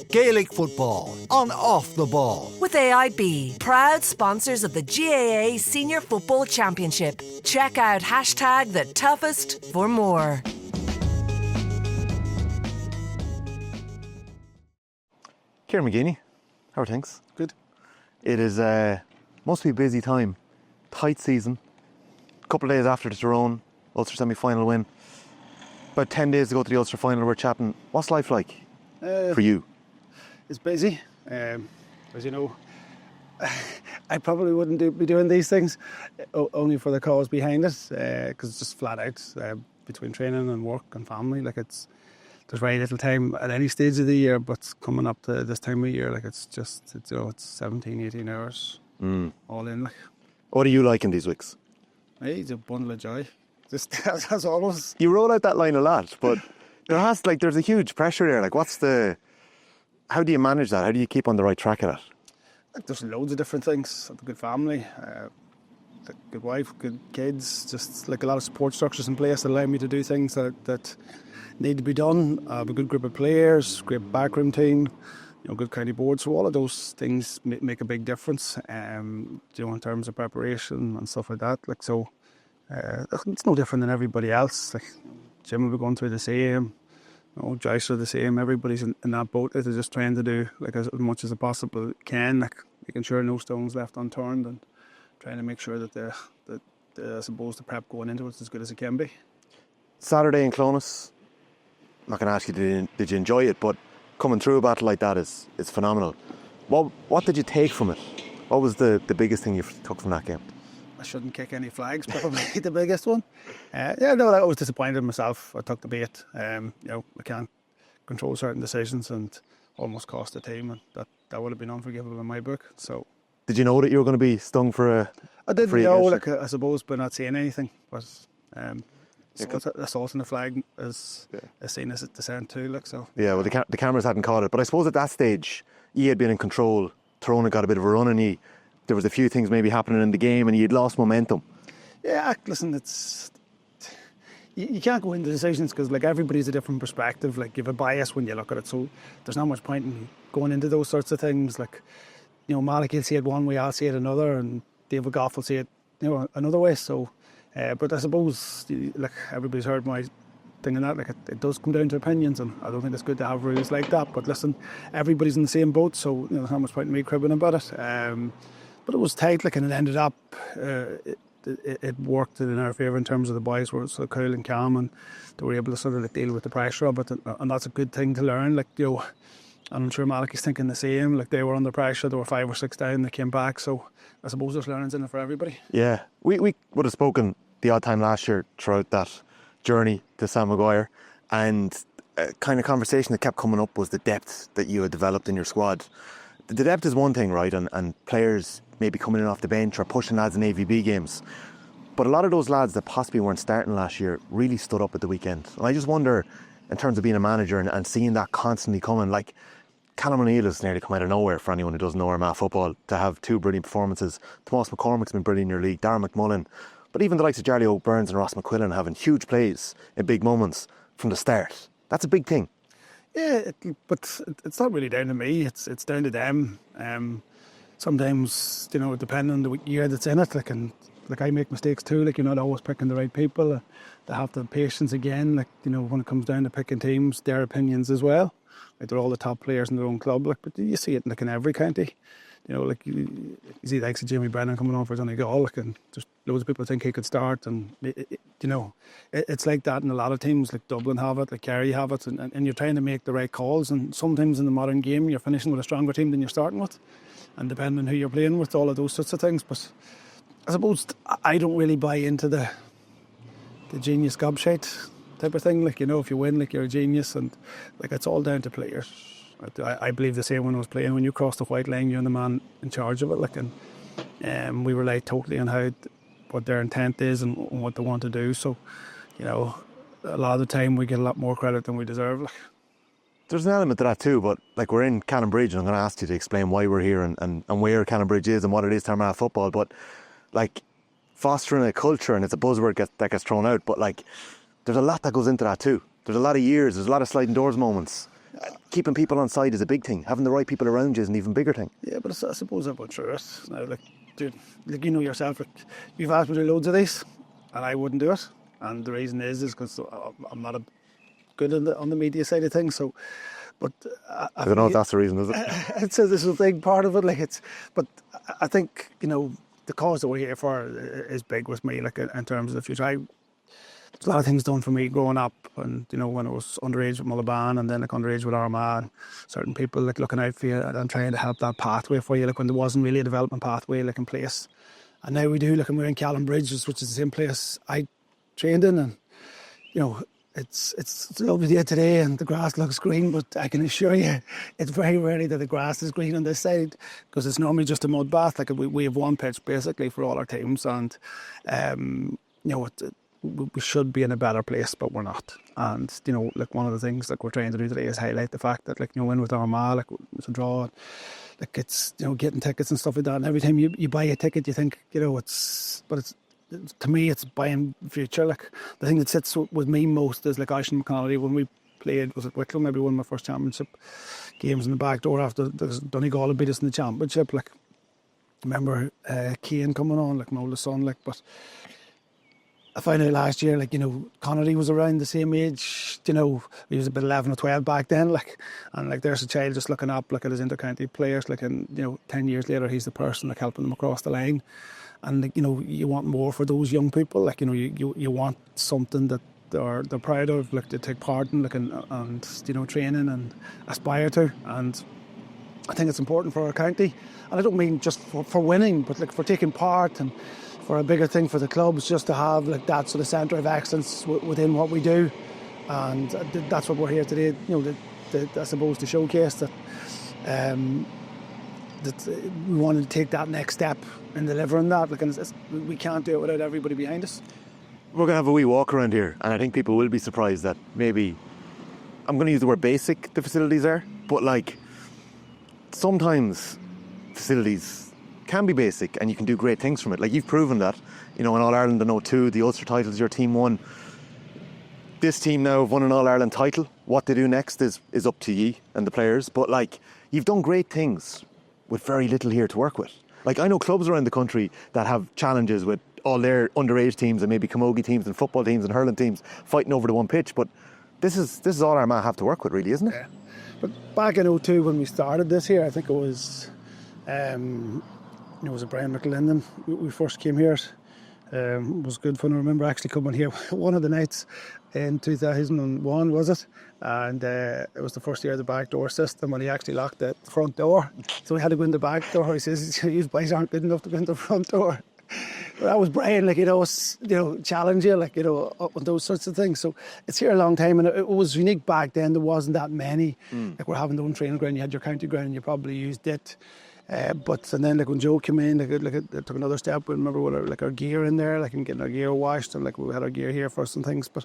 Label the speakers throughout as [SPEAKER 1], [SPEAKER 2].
[SPEAKER 1] Gaelic football on Off the Ball.
[SPEAKER 2] With AIB, proud sponsors of the GAA Senior Football Championship. Check out #TheToughest for more.
[SPEAKER 3] Kieran McGeeney, how are things?
[SPEAKER 4] Good.
[SPEAKER 3] It is must be a busy time, tight season. A couple of days after the Tyrone Ulster semi-final win. About 10 days to go to the Ulster Final. We're chatting. What's life like for you?
[SPEAKER 4] It's busy. As you know, I probably wouldn't be doing these things only for the cause behind it, because it's just flat out between training and work and family. Like there's very little time at any stage of the year, but coming up to this time of year, like it's 17, 18 hours all in. Like.
[SPEAKER 3] What do you like in these weeks?
[SPEAKER 4] Hey, it's a bundle of joy. Just as always.
[SPEAKER 3] You roll out that line a lot, but there's a huge pressure there. Like, how do you manage that? How do you keep on the right track of that?
[SPEAKER 4] Like, there's loads of different things. I have a good family, a good wife, good kids. Just like a lot of support structures in place that allow me to do things that need to be done. I have a good group of players, great backroom team, good county board. So all of those things make a big difference. In terms of preparation and stuff like that. Like so. It's no different than everybody else. Like Jim will be going through the same. Joyce are the same. Everybody's in that boat. They're just trying to do like as much as they possibly can, like making sure no stones left unturned and trying to make sure that I suppose the prep going into it is as good as it can be.
[SPEAKER 3] Saturday in Clonus. I'm not going to ask you did you enjoy it, but coming through a battle like that is phenomenal. What did you take from it? What was the biggest thing you took from that game?
[SPEAKER 4] I shouldn't kick any flags, probably the biggest one. I was disappointed in myself. I took the bait. I can't control certain decisions and almost cost the team, and that would have been unforgivable in my book. So, did
[SPEAKER 3] you know that you were going to be stung for a?
[SPEAKER 4] I didn't know, I suppose, by not saying anything. But assaulting the flag is seen as a dissent too.
[SPEAKER 3] Yeah, well, the cameras hadn't caught it, but I suppose at that stage, you had been in control. Tyrone had got a bit of a run, and there was a few things maybe happening in the game and you'd lost momentum.
[SPEAKER 4] Yeah, listen, you can't go into decisions because like everybody's a different perspective. Like you have a bias when you look at it, so there's not much point in going into those sorts of things. Like, Malachy will see it one way, I'll see it another, and David Goff will see it, another way. So, but I suppose like everybody's heard my thing in that. Like it does come down to opinions, and I don't think it's good to have rules like that. But listen, everybody's in the same boat, so there's not much point in me cribbing about it. But it was tight, and it ended up, it worked in our favour in terms of the boys were so cool and calm, and they were able to sort of deal with the pressure of it, and that's a good thing to learn. And I'm sure Malachy's thinking the same. Like they were under pressure, they were 5 or 6 down, they came back. So I suppose there's learnings in it for everybody.
[SPEAKER 3] Yeah, we would have spoken the odd time last year throughout that journey to Sam Maguire, and a kind of conversation that kept coming up was the depth that you had developed in your squad. The depth is one thing, right, and players maybe coming in off the bench or pushing lads in AVB games. But a lot of those lads that possibly weren't starting last year really stood up at the weekend. And I just wonder, in terms of being a manager and seeing that constantly coming, like Callum O'Neill has nearly come out of nowhere for anyone who doesn't know Armagh football, to have 2 brilliant performances. Tomas McCormick's been brilliant in your league, Darren McMullen. But even the likes of Jarly O'Byrnes and Ross McQuillan having huge plays in big moments from the start. That's a big thing.
[SPEAKER 4] Yeah, but it's not really down to me. It's down to them. Sometimes, depending on the year that's in it, like I make mistakes too. Like you're not always picking the right people. They have to have patience again. Like when it comes down to picking teams, their opinions as well. Like they're all the top players in their own club. Like, but you see it in every county. Like you see the likes of Jamie Brennan coming on for Donegal, and just loads of people think he could start, and it's like that in a lot of teams. Like Dublin have it, like Kerry have it, and you're trying to make the right calls. And sometimes in the modern game, you're finishing with a stronger team than you're starting with, and depending on who you're playing with, all of those sorts of things. But I suppose I don't really buy into the genius gobshite type of thing. Like if you win, like you're a genius, and like it's all down to players. I believe the same when I was playing. When you cross the white line, you're the man in charge of it. And we rely totally on what their intent is and what they want to do. So, a lot of the time we get a lot more credit than we deserve.
[SPEAKER 3] There's an element to that too, but we're in Callanbridge, and I'm going to ask you to explain why we're here and where Callanbridge is and what it is to Armagh football. But fostering a culture, and it's a buzzword that gets thrown out, but there's a lot that goes into that too. There's a lot of years, there's a lot of sliding doors moments. Keeping people on side is a big thing. Having the right people around you is an even bigger thing.
[SPEAKER 4] Yeah, but I suppose I've went through it. Now, like, dude, like you know yourself, like, you've asked me to do loads of these, and I wouldn't do it. And the reason is because I'm not good on the media side of things. So, but
[SPEAKER 3] I don't know if that's the reason, is it?
[SPEAKER 4] It's this is a big part of it. Like but I think the cause that we're here for is big with me. Like in terms of the future, there's a lot of things done for me growing up, and when I was underage with Mullaban, and then like underage with Armagh, and certain people like looking out for you and trying to help that pathway for you. Like when there wasn't really a development pathway like in place, and now we do. Like and we're in Callanbridge, which is the same place I trained in, and it's a lovely day today, and the grass looks green. But I can assure you, it's very rarely that the grass is green on this side, because it's normally just a mud bath. Like we have one pitch basically for all our teams, and we should be in a better place, but we're not. And like one of the things that we're trying to do today is highlight the fact that win with Armagh, like it's a draw, like it's getting tickets and stuff like that. And every time you buy a ticket, you think to me it's buying future. Like the thing that sits with me most is like Aisling McConnelly when we played, was at Wicklow, maybe one of my first championship games in the back door after Donegal had beat us in the championship. Like I remember Cian coming on, like my oldest son, like, but I found out last year, like, Connery was around the same age, he was about 11 or 12 back then, like, and like there's a child just looking up, like, at his inter-county players, like, and, 10 years later, he's the person, like, helping them across the line. And, like, you want more for those young people, like, you want something that they're proud of, like, to take part in, like, and training and aspire to. And I think it's important for our county. And I don't mean just for winning, but, like, for taking part and for a bigger thing for the clubs, just to have like that sort of centre of excellence within what we do. And that's what we're here today, I suppose, to showcase that that we want to take that next step in delivering that. Like, and we can't do it without everybody behind us.
[SPEAKER 3] We're going to have a wee walk around here, and I think people will be surprised that maybe, I'm going to use the word basic, the facilities are, but like sometimes facilities can be basic and you can do great things from it. Like you've proven that, in All-Ireland in 02, the Ulster titles your team won. This team now have won an All-Ireland title. What they do next is up to ye and the players. But like, you've done great things with very little here to work with. Like I know clubs around the country that have challenges with all their underage teams and maybe camogie teams and football teams and hurling teams fighting over the one pitch. But this is all Armagh have to work with, really, isn't it?
[SPEAKER 4] Yeah. But back in 02 when we started this here, I think it was it was a Brian McLinden. We first came here. It was good fun. I remember actually coming here one of the nights in 2001, was it? And it was the first year of the back door system, and he actually locked the front door. So we had to go in the back door. He says, "You boys aren't good enough to go in the front door." But that was Brian, like, challenge you, like, up on those sorts of things. So it's here a long time, and it was unique back then. There wasn't that many. Like, we're having the own training ground. You had your county ground, and you probably used it. And then like when Joe came in, it took another step. We remember with our gear in there, like and getting our gear washed, and like we had our gear here first and things. But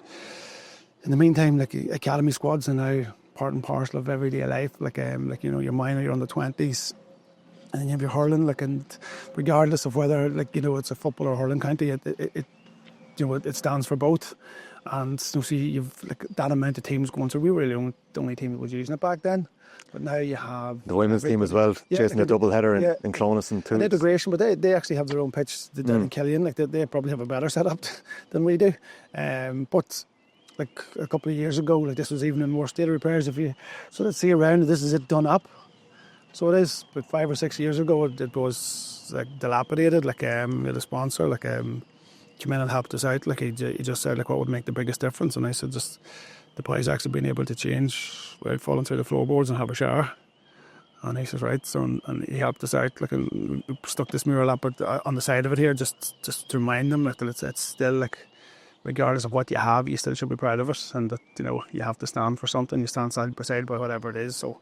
[SPEAKER 4] in the meantime, like academy squads are now part and parcel of everyday life. Like your minor, your under 20s, and then you have your hurling. Like, and regardless of whether it's a football or hurling county, it stands for both. And so you've like that amount of teams going. So we were really the only team that was using it back then. But now you have
[SPEAKER 3] the women's team as well, chasing a double header in Clonus and Toots.
[SPEAKER 4] Integration, but they actually have their own pitch down in Killian. Like they probably have a better setup than we do. But like a couple of years ago, like this was even in more state of repairs. If you sort of see around, this is it done up. So it is. But 5 or 6 years ago, it was like dilapidated. Like we had a sponsor, like came in and helped us out. Like he just said, like, what would make the biggest difference? And I said, just the boys actually being able to change without falling through the floorboards and have a shower. And he says, right. So and he helped us out. Like, and we stuck this mural up on the side of it here, just to remind them that it's still like, regardless of what you have, you still should be proud of it, and that you have to stand for something. You stand side by side by whatever it is. So,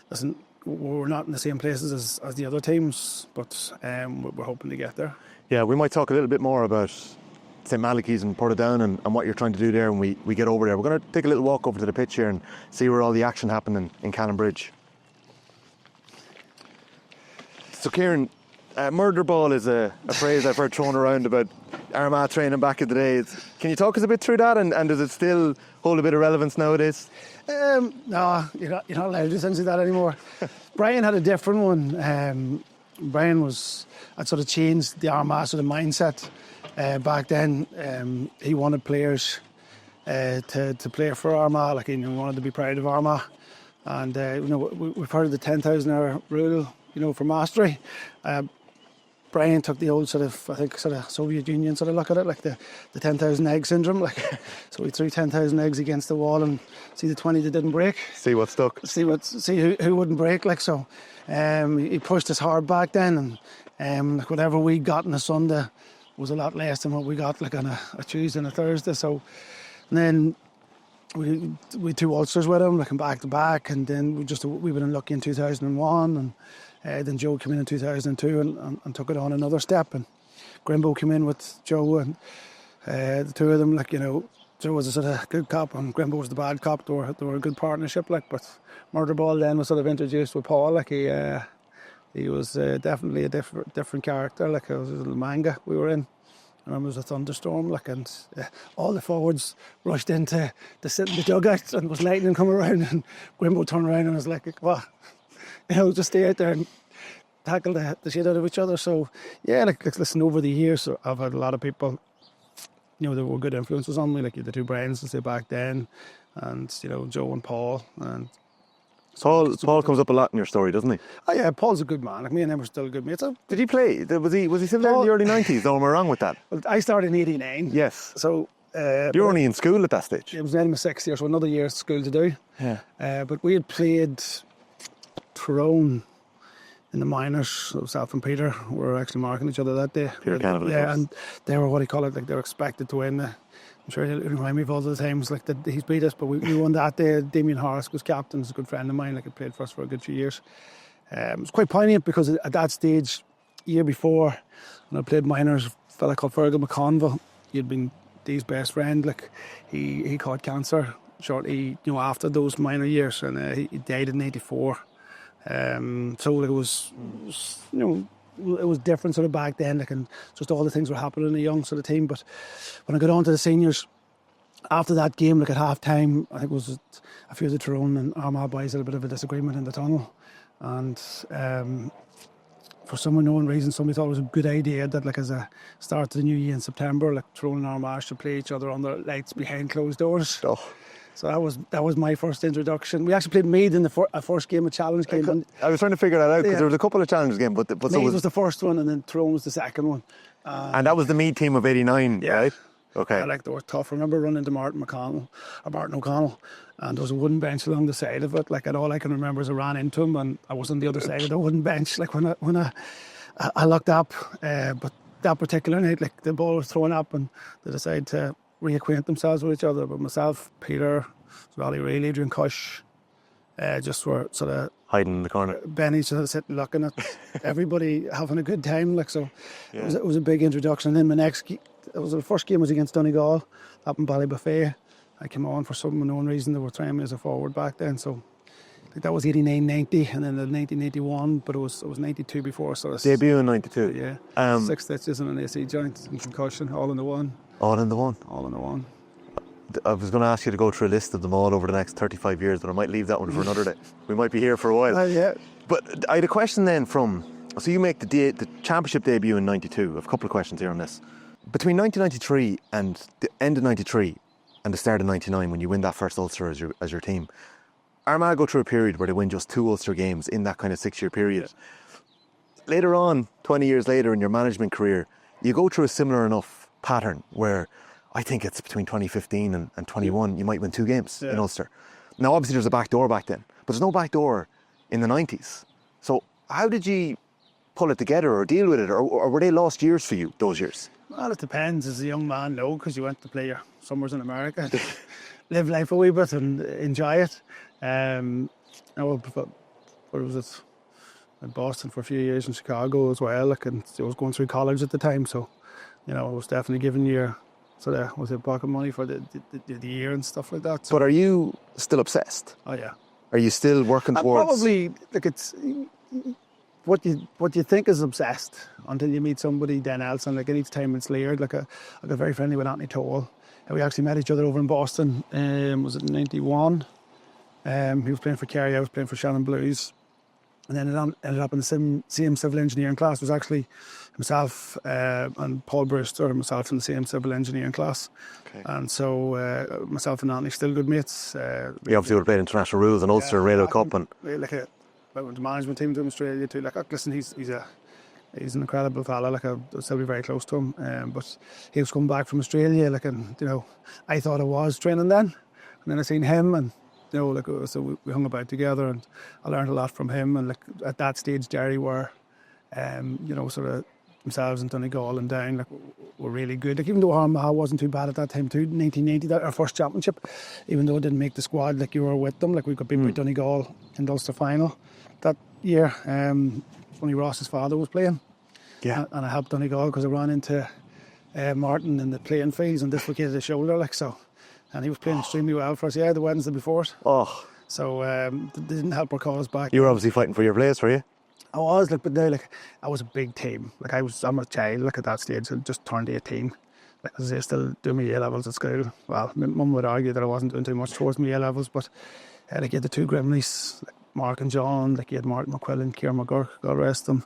[SPEAKER 4] listen, we're not in the same places as the other teams, but we're hoping to get there.
[SPEAKER 3] Yeah, we might talk a little bit more about St. Malachy's and Portadown and what you're trying to do there when we get over there. We're going to take a little walk over to the pitch here and see where all the action happened in Callanbridge. So Kieran, Murderball is a phrase I've heard thrown around about Armagh training back in the days. Can you talk us a bit through that, and does it still hold a bit of relevance nowadays?
[SPEAKER 4] No, you're not allowed to censor that anymore. Brian had a different one. Brian had sort of changed the Armagh sort of mindset back then. He wanted players to play for Armagh, like he wanted to be proud of Armagh. And we've heard of the 10,000 hour rule, for mastery. Brian took the old sort of Soviet Union sort of look at it, like the 10,000 egg syndrome. Like, so he threw 10,000 eggs against the wall and see the 20 that didn't break.
[SPEAKER 3] See what stuck.
[SPEAKER 4] See who wouldn't break. Like, so he pushed us hard back then, and like whatever we got on a Sunday was a lot less than what we got like on a Tuesday and a Thursday. So and then we 2 Ulsters with him, like back to back, and then we were unlucky in 2001, and then Joe came in 2002 and took it on another step, and Grimbo came in with Joe, and the two of them, like, Joe was a sort of good cop and Grimbo was the bad cop. They were a good partnership, like. But Murderball then was sort of introduced with Paul, like he was definitely a different character, like. It was a little manga we were in. I remember it was a thunderstorm, like, and all the forwards rushed in to sit in the dugout, and there was lightning coming around, and Grimbo turned around and was like, what? Just stay out there and tackle the shit out of each other. So, yeah, like listen, over the years, I've had a lot of people, there were good influences on me, like the 2 Brians, say, back then, and, Joe and Paul, and
[SPEAKER 3] Paul comes up a lot in your story, doesn't he?
[SPEAKER 4] Oh yeah, Paul's a good man. Like, me and him are still good mates.
[SPEAKER 3] Did he play? Was he still there in the early 90s? Or am I wrong with that?
[SPEAKER 4] Well, I started in 89.
[SPEAKER 3] Yes.
[SPEAKER 4] So
[SPEAKER 3] you were only in school at that stage.
[SPEAKER 4] It was then my 6th year, so another year of school to do.
[SPEAKER 3] Yeah.
[SPEAKER 4] But we had played Tyrone in the minors. Self and Peter were actually marking each other that day.
[SPEAKER 3] Peter Callanbridge.
[SPEAKER 4] Yeah, and they were, what do you call it, like they were expected to win. I'm sure he'll remind me of all the times like that he's beat us, but we won that day. Damien Harris was captain. He's a good friend of mine. Like, he played for us for a good few years. It was quite poignant because at that stage, year before, when I played minors, a fella called Fergal McConville, he'd been Dee's best friend. Like, he caught cancer shortly, after those minor years, and he died in '84. So like, it was it was different sort of back then, like, and just all the things were happening in a young sort of team. But when I got on to the seniors, after that game, like at half time, I think it was a few of the Tyrone and Armagh boys had a bit of a disagreement in the tunnel, and for some unknown reason, somebody thought it was a good idea that, like, as a start to the new year in September, like, Tyrone and Armagh should play each other under lights behind closed doors.
[SPEAKER 3] Oh.
[SPEAKER 4] So that was my first introduction. We actually played Meath in the first game, a challenge game.
[SPEAKER 3] I was trying to figure that out because there was a couple of challenge games, but
[SPEAKER 4] Meath was the first one, and then Tyrone was the second one.
[SPEAKER 3] And that was the Meath team of '89,
[SPEAKER 4] yeah.
[SPEAKER 3] right? Okay.
[SPEAKER 4] Yeah, like, they were tough. I remember running into Martin O'Connell, and there was a wooden bench along the side of it. Like, and all I can remember is I ran into him, and I was on the other side of the wooden bench. Like, when I looked up, but that particular night, like, the ball was thrown up, and they decided to reacquaint themselves with each other. But myself, Peter, Rolly Reilly, Adrian Cush, just were sort of
[SPEAKER 3] hiding in the corner.
[SPEAKER 4] Benny sort of sitting looking at everybody having a good time. Like, so
[SPEAKER 3] yeah.
[SPEAKER 4] it was a big introduction. And then the first game was against Donegal up in Ballybuffet. I came on for some unknown reason. They were trying me as a forward back then. So I think that was 89-90, and then the 1981, but it was 92 before. So
[SPEAKER 3] debut in '92.
[SPEAKER 4] Yeah. 6 stitches and an AC joint and concussion, all in the one.
[SPEAKER 3] All in the one.
[SPEAKER 4] All in the one.
[SPEAKER 3] I was going to ask you to go through a list of them all over the next 35 years, but I might leave that one for another day. We might be here for a while.
[SPEAKER 4] Yeah.
[SPEAKER 3] But I had a question then so you make the championship debut in '92. I have a couple of questions here on this. Between 1993 and the end of '93 and the start of '99, when you win that first Ulster as your team, Armagh go through a period where they win just 2 Ulster games in that kind of 6-year period. Yeah. Later on, 20 years later in your management career, you go through a similar enough pattern where I think it's between 2015 and 21, you might win 2 games in Ulster. Now, obviously, there's a back door back then, but there's no back door in the 90s. So how did you pull it together or deal with it, or were they lost years for you, those years?
[SPEAKER 4] Well, it depends. As a young man, no, because you went to play your summers in America, live life a wee bit and enjoy it. What was it? In Boston for a few years, in Chicago as well. Like, and I was going through college at the time, so I was definitely giving you was it pocket money for the year and stuff like that. So.
[SPEAKER 3] But are you still obsessed?
[SPEAKER 4] Oh yeah.
[SPEAKER 3] Are you still working towards?
[SPEAKER 4] Probably, like, it's what you think is obsessed until you meet somebody then else, and like in each time it's layered. Like I got very friendly with Anthony Toll. We actually met each other over in Boston. Was it in '91? He was playing for Kerry, I was playing for Shannon Blues. And then it ended up in the same civil engineering class. It was actually himself and Paul Brewster and myself in the same civil engineering class. Okay. And so myself and Anthony still good mates.
[SPEAKER 3] We obviously would have played international rules and Ulster Railway Cup. And
[SPEAKER 4] I went to management teams in Australia too. Like, listen, he's an incredible fella. Like, I'll still be very close to him. But he was coming back from Australia. Like, and I thought I was training then, and then I seen him and. So we hung about together, and I learned a lot from him. And like at that stage, Derry were, sort of themselves and Donegal and Down, were really good. Like, even though Armagh wasn't too bad at that time too, 1980, that our first championship, even though it didn't make the squad, like you were with them. Like, we got beat by Donegal in the Ulster Final that year. Funny, Ross's father was playing, and I helped Donegal because I ran into Martin in the playing fields and dislocated his shoulder, like so. And he was playing extremely well for us, the Wednesday before it.
[SPEAKER 3] Oh.
[SPEAKER 4] So they didn't help our cause back.
[SPEAKER 3] You were obviously fighting for your place, were you?
[SPEAKER 4] I was, but now, I was a big team. I'm a child, at that stage. I just turned 18. Like, I was still doing my A-levels at school. Well, my mum would argue that I wasn't doing too much towards my A-levels, but you had the two Grimleys, Mark and John, you had Mark McQuillan, Kieran McGeeney, God rest them.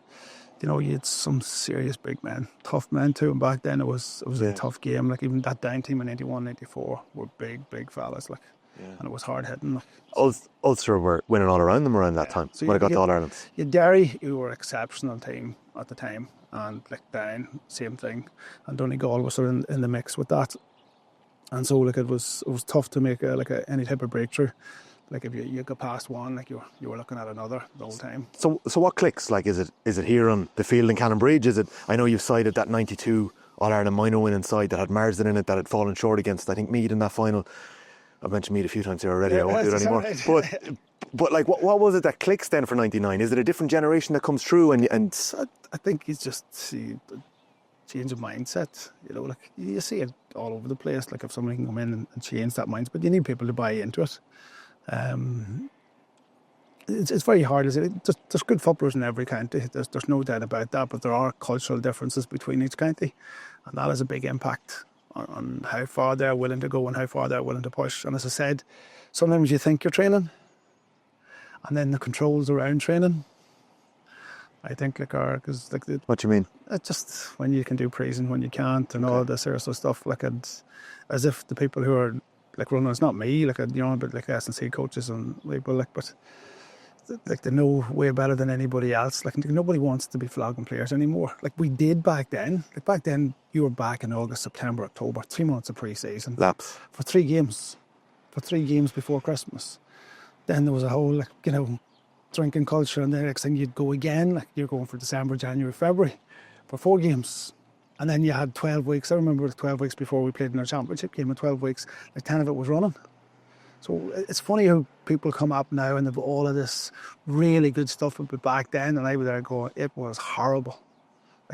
[SPEAKER 4] You had some serious big men, tough men too. And back then it was a tough game. Like, even that Down team in 91, 94 were big fellas. And it was hard hitting.
[SPEAKER 3] Ulster were winning all around them around that time. So when I got to All Ireland.
[SPEAKER 4] Derry, who were an exceptional team at the time, and Down, same thing. And Donegal was sort of in the mix with that. And so it was tough to make any type of breakthrough. Like, if you got past one, you were looking at another the whole time.
[SPEAKER 3] So what clicks? Like, is it here on the field in Callanbridge? Is it? I know you've cited that '92 All Ireland minor winning side that had Marsden in it, that had fallen short against, I think, Meath in that final. I've mentioned Meath a few times here already. I won't do it anymore. Right. But like, what was it that clicks then for '99? Is it a different generation that comes through? And
[SPEAKER 4] I think it's just change of mindset. You see it all over the place. Like, if somebody can come in and change that mindset, but you need people to buy into it. It's very hard. There's good footballers in every county. There's no doubt about that. But there are cultural differences between each county, and that has a big impact on how far they're willing to go and how far they're willing to push. And as I said, sometimes you think you're training, and then the controls around training, I think, what do you mean? It's just when you can do praise and when you can't, and all this sort of stuff. As if the people who are running, it's not me, but S&C coaches and people, but they know way better than anybody else. Nobody wants to be flogging players anymore. We did back then. Back then, you were back in August, September, October, 3 months of pre-season.
[SPEAKER 3] Laps.
[SPEAKER 4] For 3 games. For 3 games before Christmas. Then there was a whole, drinking culture, and the next thing you'd go again. You're going for December, January, February, for 4 games. And then you had 12 weeks. I remember 12 weeks before we played in our championship game. In 12 weeks, 10 of it was running. So it's funny how people come up now and they've all of this really good stuff. But back then, and I was there going, it was horrible.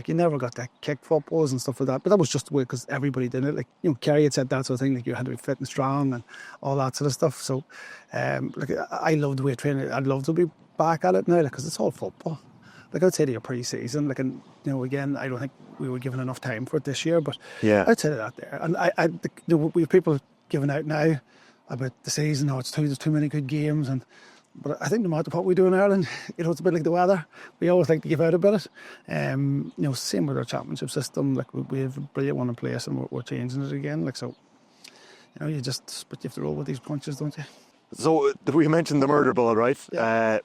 [SPEAKER 4] You never got to kick footballs and stuff like that. But that was just the way, because everybody did it. Kerry had said that sort of thing. You had to be fit and strong and all that sort of stuff. So, I love the way of training. I'd love to be back at it now, because it's all football. Outside of your pre-season, again, I don't think we were given enough time for it this year, but outside of that there. And we have people giving out now about the season, there's too many good games, but I think no matter what we do in Ireland, it's a bit like the weather. We always like to give out about it. Same with our championship system. We have a brilliant one in place, and we're changing it again. But you have to roll with these punches, don't you?
[SPEAKER 3] So we mentioned the Murderball, right?
[SPEAKER 4] Yeah.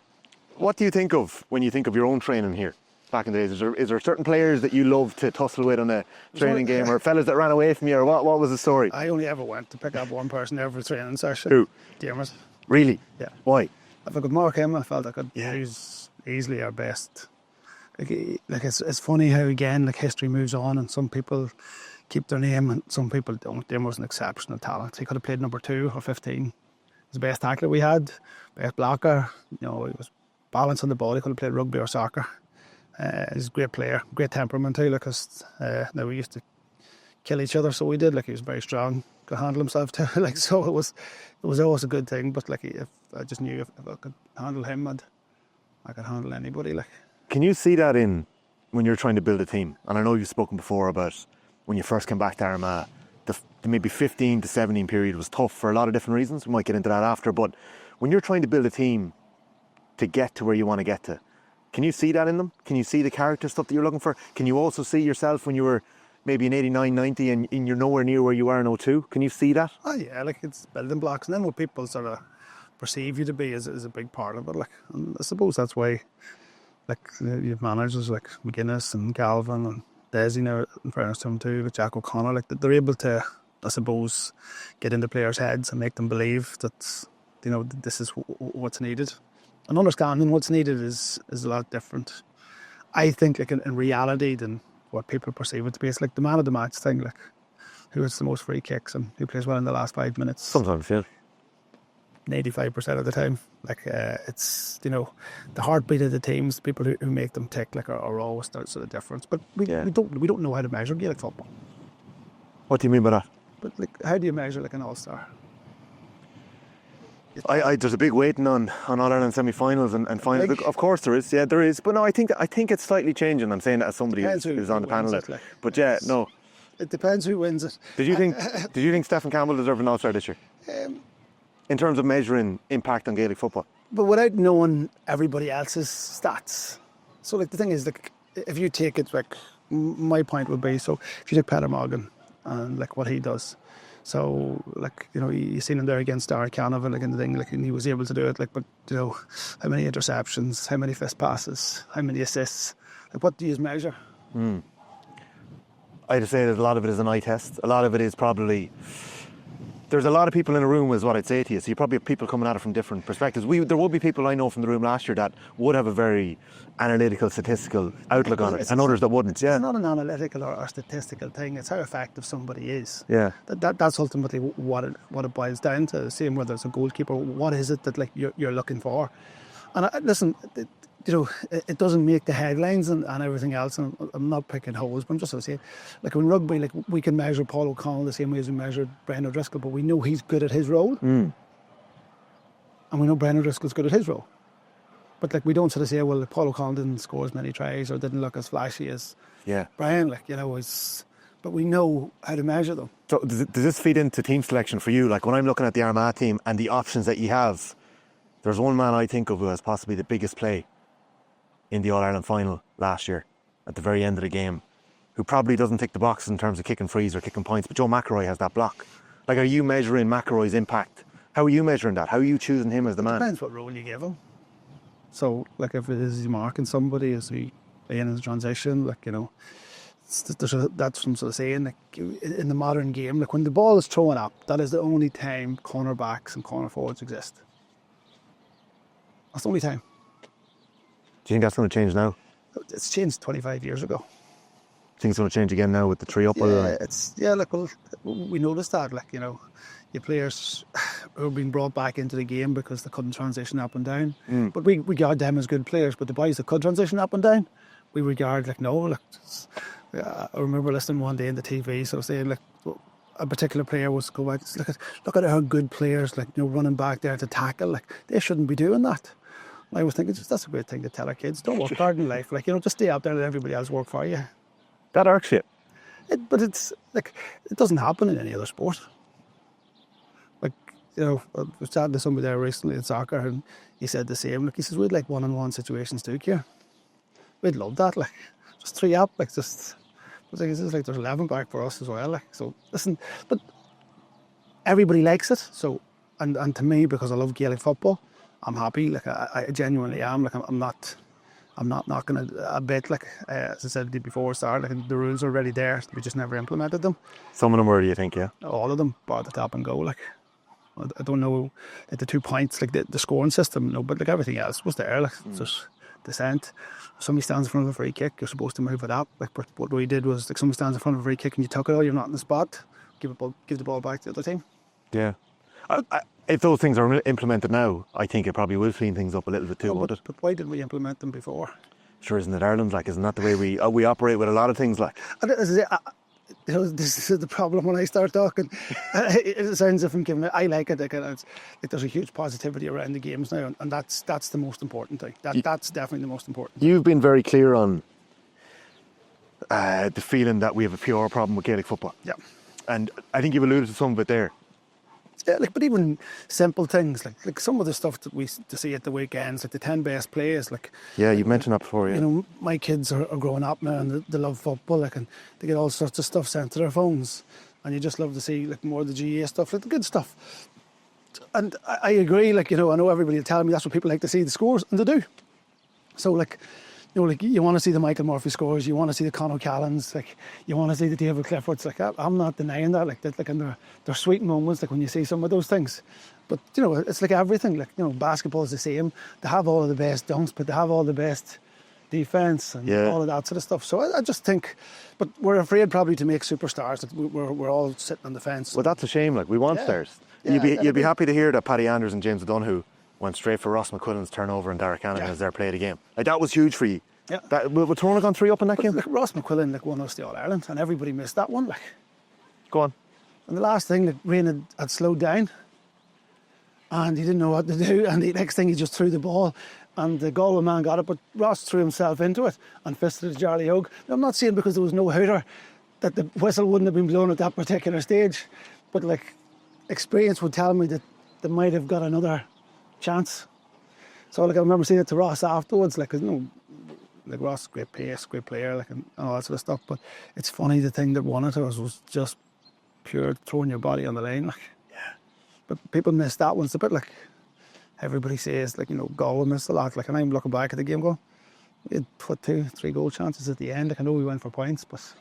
[SPEAKER 3] What do you think of when you think of your own training here back in the days? Is there certain players that you love to tussle with on a training game, or fellas that ran away from you, or what was the story?
[SPEAKER 4] I only ever went to pick up one person every training session.
[SPEAKER 3] Who?
[SPEAKER 4] Diarmuid.
[SPEAKER 3] Really?
[SPEAKER 4] Yeah.
[SPEAKER 3] Why?
[SPEAKER 4] If I could mark him, I felt I could. Yeah. He was easily our best. It's funny how, again, history moves on, and some people keep their name and some people don't. Diarmuid was an exceptional talent. He could have played number 2 or 15. He was the best tackler we had, best blocker. He was balance on the ball. He could have played rugby or soccer. He's a great player, great temperament too. Now we used to kill each other, so we did. He was very strong, could handle himself too. So it was always a good thing. But if I just knew if I could handle him, I could handle anybody.
[SPEAKER 3] Can you see that in when you're trying to build a team? And I know you've spoken before about when you first came back to Armagh, the maybe 15 to 17 period was tough for a lot of different reasons. We might get into that after. But when you're trying to build a team to get to where you want to get to, can you see that in them? Can you see the character stuff that you're looking for? Can you also see yourself when you were maybe in 89, 90 and you're nowhere near where you are in 02? Can you see that?
[SPEAKER 4] Oh yeah, like it's building blocks, and then what people sort of perceive you to be is a big part of it. Like, and I suppose that's why, like, you have managers like McGuinness and Galvin and Desi now, in fairness to him too, like Jack O'Connor, like they're able to, I suppose, get into players' heads and make them believe that, you know, this is what's needed. And understanding what's needed is a lot different, I think, like in reality than what people perceive it to be. It's like the man of the match thing, like who has the most free kicks and who plays well in the last 5 minutes.
[SPEAKER 3] Sometimes, yeah.
[SPEAKER 4] 85% of the time, like it's, you know, the heartbeat of the teams, the people who make them tick, like are always the sort of difference. But we don't know how to measure Gaelic football.
[SPEAKER 3] What do you mean by that?
[SPEAKER 4] But like, how do you measure like an all-star?
[SPEAKER 3] There's a big waiting on All-Ireland semi-finals and finals. Look, of course there is, yeah, there is. But no, I think it's slightly changing. I'm saying that as somebody who's on the panel. But yeah, no.
[SPEAKER 4] It depends who wins it.
[SPEAKER 3] Did you think Stephen Campbell deserved an All-Star this year? In terms of measuring impact on Gaelic football?
[SPEAKER 4] But without knowing everybody else's stats. So like the thing is, like, if you take it, like, my point would be, so if you take Peter Morgan and like what he does, so like, you know, you seen him there against Darragh Canavan, like in the thing, like, and he was able to do it, like, but you know, how many interceptions, how many fist passes, how many assists, like what do you measure?
[SPEAKER 3] I'd say that a lot of it is an eye test. A lot of it is probably, there's a lot of people in a room is what I'd say to you. So you probably have people coming at it from different perspectives. There will be people I know from the room last year that would have a very analytical, statistical outlook on it, and others that wouldn't. Yeah,
[SPEAKER 4] it's not an analytical or statistical thing. It's how effective somebody is.
[SPEAKER 3] Yeah,
[SPEAKER 4] that's ultimately what it boils down to. Same whether it's a goalkeeper. What is it that like you're looking for? And listen, you know, it doesn't make the headlines and everything else. And I'm not picking holes, but I'm just going to say, like in rugby, like we can measure Paul O'Connell the same way as we measured Brian O'Driscoll, but we know he's good at his role, and we know Brian O'Driscoll's good at his role. But like we don't sort of say, well, Paul O'Connell didn't score as many tries or didn't look as flashy as Brian. Like, you know, but we know how to measure them.
[SPEAKER 3] So does this feed into team selection for you? Like when I'm looking at the Armagh team and the options that you have, there's one man I think of who has possibly the biggest play in the All-Ireland final last year at the very end of the game, who probably doesn't tick the boxes in terms of kicking frees or kicking points, but Joe McElroy has that block. Like, are you measuring McElroy's impact? How are you measuring that? How are you choosing him as the man?
[SPEAKER 4] Depends what role you give him. So, like, if it is he marking somebody, is he in his transition? Like, you know, that's what I'm sort of saying. Like, in the modern game, like when the ball is thrown up, that is the only time cornerbacks and corner forwards exist. That's the only time.
[SPEAKER 3] Do you think that's going to change now?
[SPEAKER 4] It's changed 25 years ago.
[SPEAKER 3] Think it's going to change again now with the three up?
[SPEAKER 4] Like, well, we noticed that, like, you know, your players who are being brought back into the game because they couldn't transition up and down. But we regard them as good players, but the boys that could transition up and down, we regard, like, no, like, I remember listening one day in the TV, so saying, like, a particular player was go back, look at our good players, like, you know, running back there to tackle, like, they shouldn't be doing that. I was thinking, that's a great thing to tell our kids. Don't work hard in life. Like, you know, just stay out there and let everybody else work for you.
[SPEAKER 3] That irks you.
[SPEAKER 4] But it's, like, it doesn't happen in any other sport. Like, you know, I was chatting to somebody there recently in soccer and he said the same. Like, he says, we'd like one-on-one situations too, Kieran. We'd love that. Like, just three up. Like, just, it's like there's 11 back for us as well. Like, so, listen, but everybody likes it. So, and to me, because I love Gaelic football, I'm happy. Like, I genuinely am. Like, I'm not knocking it a bit. Like, as I said before we started, like, the rules are already there. We just never implemented them.
[SPEAKER 3] Some of them were, do you think? Yeah.
[SPEAKER 4] All of them, bar the top and go. Like, I don't know, like the 2 points, like the scoring system. No, but like everything else was there. Like, just Dissent. If somebody stands in front of a free kick, you're supposed to move it up. Like, but what we did was, like, somebody stands in front of a free kick and you took it, or you're not in the spot. Give the ball back to the other team.
[SPEAKER 3] Yeah. If those things are implemented now, I think it probably will clean things up a little bit too, would it?
[SPEAKER 4] But why didn't we implement them before?
[SPEAKER 3] Sure, isn't it Ireland? Like, isn't that the way we operate with a lot of things? Like,
[SPEAKER 4] this is the problem when I start talking. It sounds as if I'm giving it. I like it. There's a huge positivity around the games now, and that's the most important thing. That's definitely the most important.
[SPEAKER 3] You've been very clear on the feeling that we have a PR problem with Gaelic football.
[SPEAKER 4] Yeah.
[SPEAKER 3] And I think you've alluded to some of it there.
[SPEAKER 4] Yeah, but even simple things like some of the stuff that we see at the weekends, like the 10 best plays.
[SPEAKER 3] Yeah, you've mentioned that before. Yeah.
[SPEAKER 4] You know, my kids are growing up now and they love football, and they get all sorts of stuff sent to their phones, and you just love to see more of the GA stuff, the good stuff. And I agree, I know everybody will tell me that's what people like to see, the scores, and they do. So you want to see the Michael Murphy scores, you want to see the Con O'Callans, you want to see the David Cliffords. I'm not denying that. And they're sweet moments, when you see some of those things. But it's like everything. Basketball is the same. They have all of the best dunks, but they have all the best defence and all of that sort of stuff. So I just think, but we're afraid probably to make superstars. That we're all sitting on the fence.
[SPEAKER 3] Well, that's a shame. We want stars.
[SPEAKER 4] Yeah,
[SPEAKER 3] you'd be happy to hear that Paddy Anders and James O'Donoghue went straight for Ross McQuillan's turnover and Derek Hannigan as their play of the game. That was huge for you.
[SPEAKER 4] Yeah.
[SPEAKER 3] Would Tyrone have gone 3 up in that game?
[SPEAKER 4] Ross McQuillan won us the All-Ireland, and everybody missed that one.
[SPEAKER 3] Go on.
[SPEAKER 4] And the last thing, Rain had slowed down, and he didn't know what to do. And the next thing, he just threw the ball, and the Galway man got it, but Ross threw himself into it and fisted it Charlie Hug. Now, I'm not saying because there was no hooter that the whistle wouldn't have been blown at that particular stage, but experience would tell me that they might have got another chance. So I remember saying it to Ross afterwards, Ross, great pace, great player, and all that sort of stuff. But it's funny, the thing that won it was just pure throwing your body on the line, Yeah. But people miss that one. It's a bit everybody says, Galway missed a lot. And I'm looking back at the game going, we had put 2-3 goal chances at the end. I know we went for points, but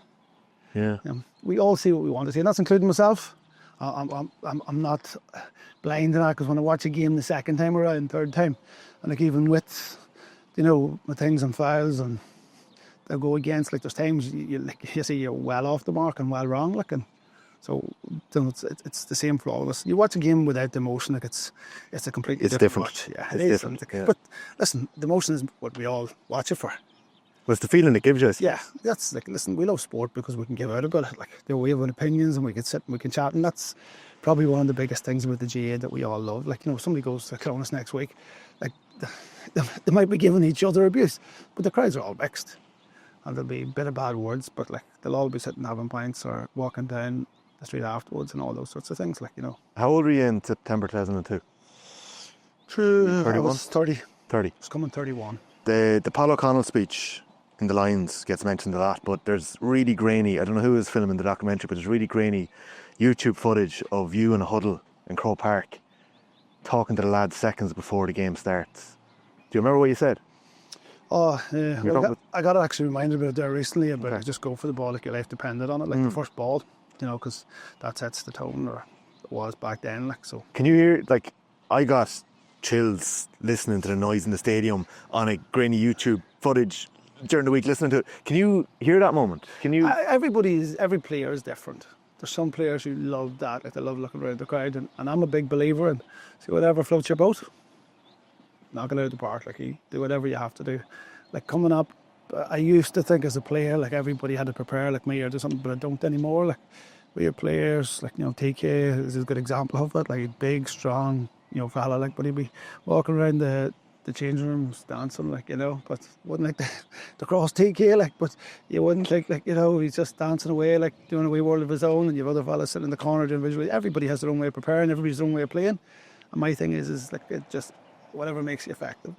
[SPEAKER 4] we all see what we want to see, and that's including myself. I'm not blind to that, because when I watch a game the second time around, third time, and even with my things and files and they'll go against, there's times you see you're well off the mark and well wrong, so it's the same for all of us. You watch a game without the emotion, it's a completely different watch. Yeah, it is. But listen, the emotion is what we all watch it for.
[SPEAKER 3] Well, it's the feeling it gives you.
[SPEAKER 4] Yeah, that's listen, we love sport because we can give out about it. We have opinions and we can sit and we can chat, and that's probably one of the biggest things about the GA that we all love. Somebody goes to Clonus next week, they might be giving each other abuse, but the crowds are all mixed, and there'll be a bit of bad words, but they'll all be sitting having pints or walking down the street afterwards and all those sorts of things.
[SPEAKER 3] How old were you in September 2002?
[SPEAKER 4] 31. I was 30.
[SPEAKER 3] 30.
[SPEAKER 4] It's coming 31.
[SPEAKER 3] The Paul O'Connell speech in the Lions gets mentioned a lot, but there's really grainy, I don't know who was filming the documentary, but there's really grainy YouTube footage of you in a huddle in Croke Park talking to the lads seconds before the game starts. Do you remember what you said?
[SPEAKER 4] Oh, yeah. Well, I got actually reminded about it there recently about just go for the ball like your life depended on it, the first ball, because that sets the tone, or it was back then. So
[SPEAKER 3] can you hear, I got chills listening to the noise in the stadium on a grainy YouTube footage during the week listening to it. Can you hear that moment? Can you?
[SPEAKER 4] Every player is different. There's some players who love that, they love looking around the crowd, and I'm a big believer in see whatever floats your boat. Knock it out of the park, you do whatever you have to do. Coming up, I used to think as a player, everybody had to prepare like me or do something, but I don't anymore. We have players, TK is a good example of it, big, strong, fella, but he'd be walking around the changing rooms dancing, but wouldn't to cross TK, but you wouldn't think, he's just dancing away, doing a wee world of his own, and you have other fellas sitting in the corner doing visually. Everybody has their own way of preparing, everybody's their own way of playing. And my thing is it just, whatever makes you effective.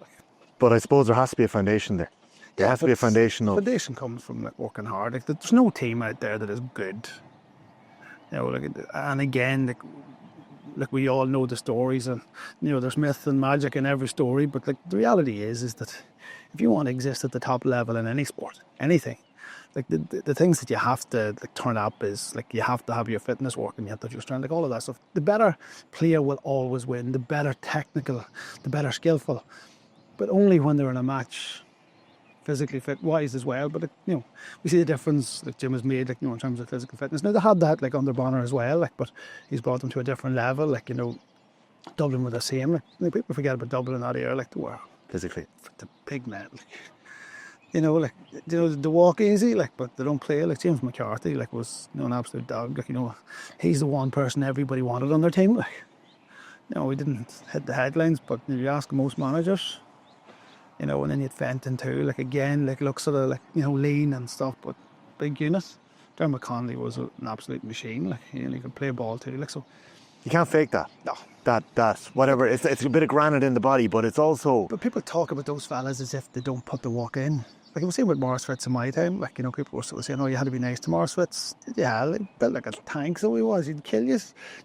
[SPEAKER 3] But I suppose there has to be a foundation there. There has to be a foundation of...
[SPEAKER 4] Foundation comes from working hard. There's no team out there that is good. And again, we all know the stories, and there's myth and magic in every story. But the reality is that if you want to exist at the top level in any sport, anything, the things that you have to turn up is you have to have your fitness working, you have to have your strength, all of that stuff. The better player will always win. The better technical, the better skillful, but only when they're in a match, physically fit wise as well. But we see the difference Jim has made in terms of physical fitness. Now they had that under Bonner as well, but he's brought them to a different level. Dublin were the same. People forget about Dublin in that era, they were
[SPEAKER 3] physically
[SPEAKER 4] the big men. you know, like, you know, they walk easy, like, but they don't play. Like James McCarthy, like, was, you know, an absolute dog. Like, you know, he's the one person everybody wanted on their team. Like, you know, we didn't hit the headlines, but if you ask most managers, you know, and then you had Fenton too, like, again, like, looks sort of like, you know, lean and stuff, but big unit. Dermot Conley was an absolute machine. Like, you know, he could play ball too. Like, so
[SPEAKER 3] You can't fake that.
[SPEAKER 4] no.
[SPEAKER 3] That whatever. It's a bit of granite in the body, but it's also.
[SPEAKER 4] But people talk about those fellas as if they don't put the work in. Like, I was saying with Morris Fitz in my time, like, you know, people were sort of saying, oh, you had to be nice to Morris Fitz. Yeah, like, built like a tank, so he was. He'd kill you. You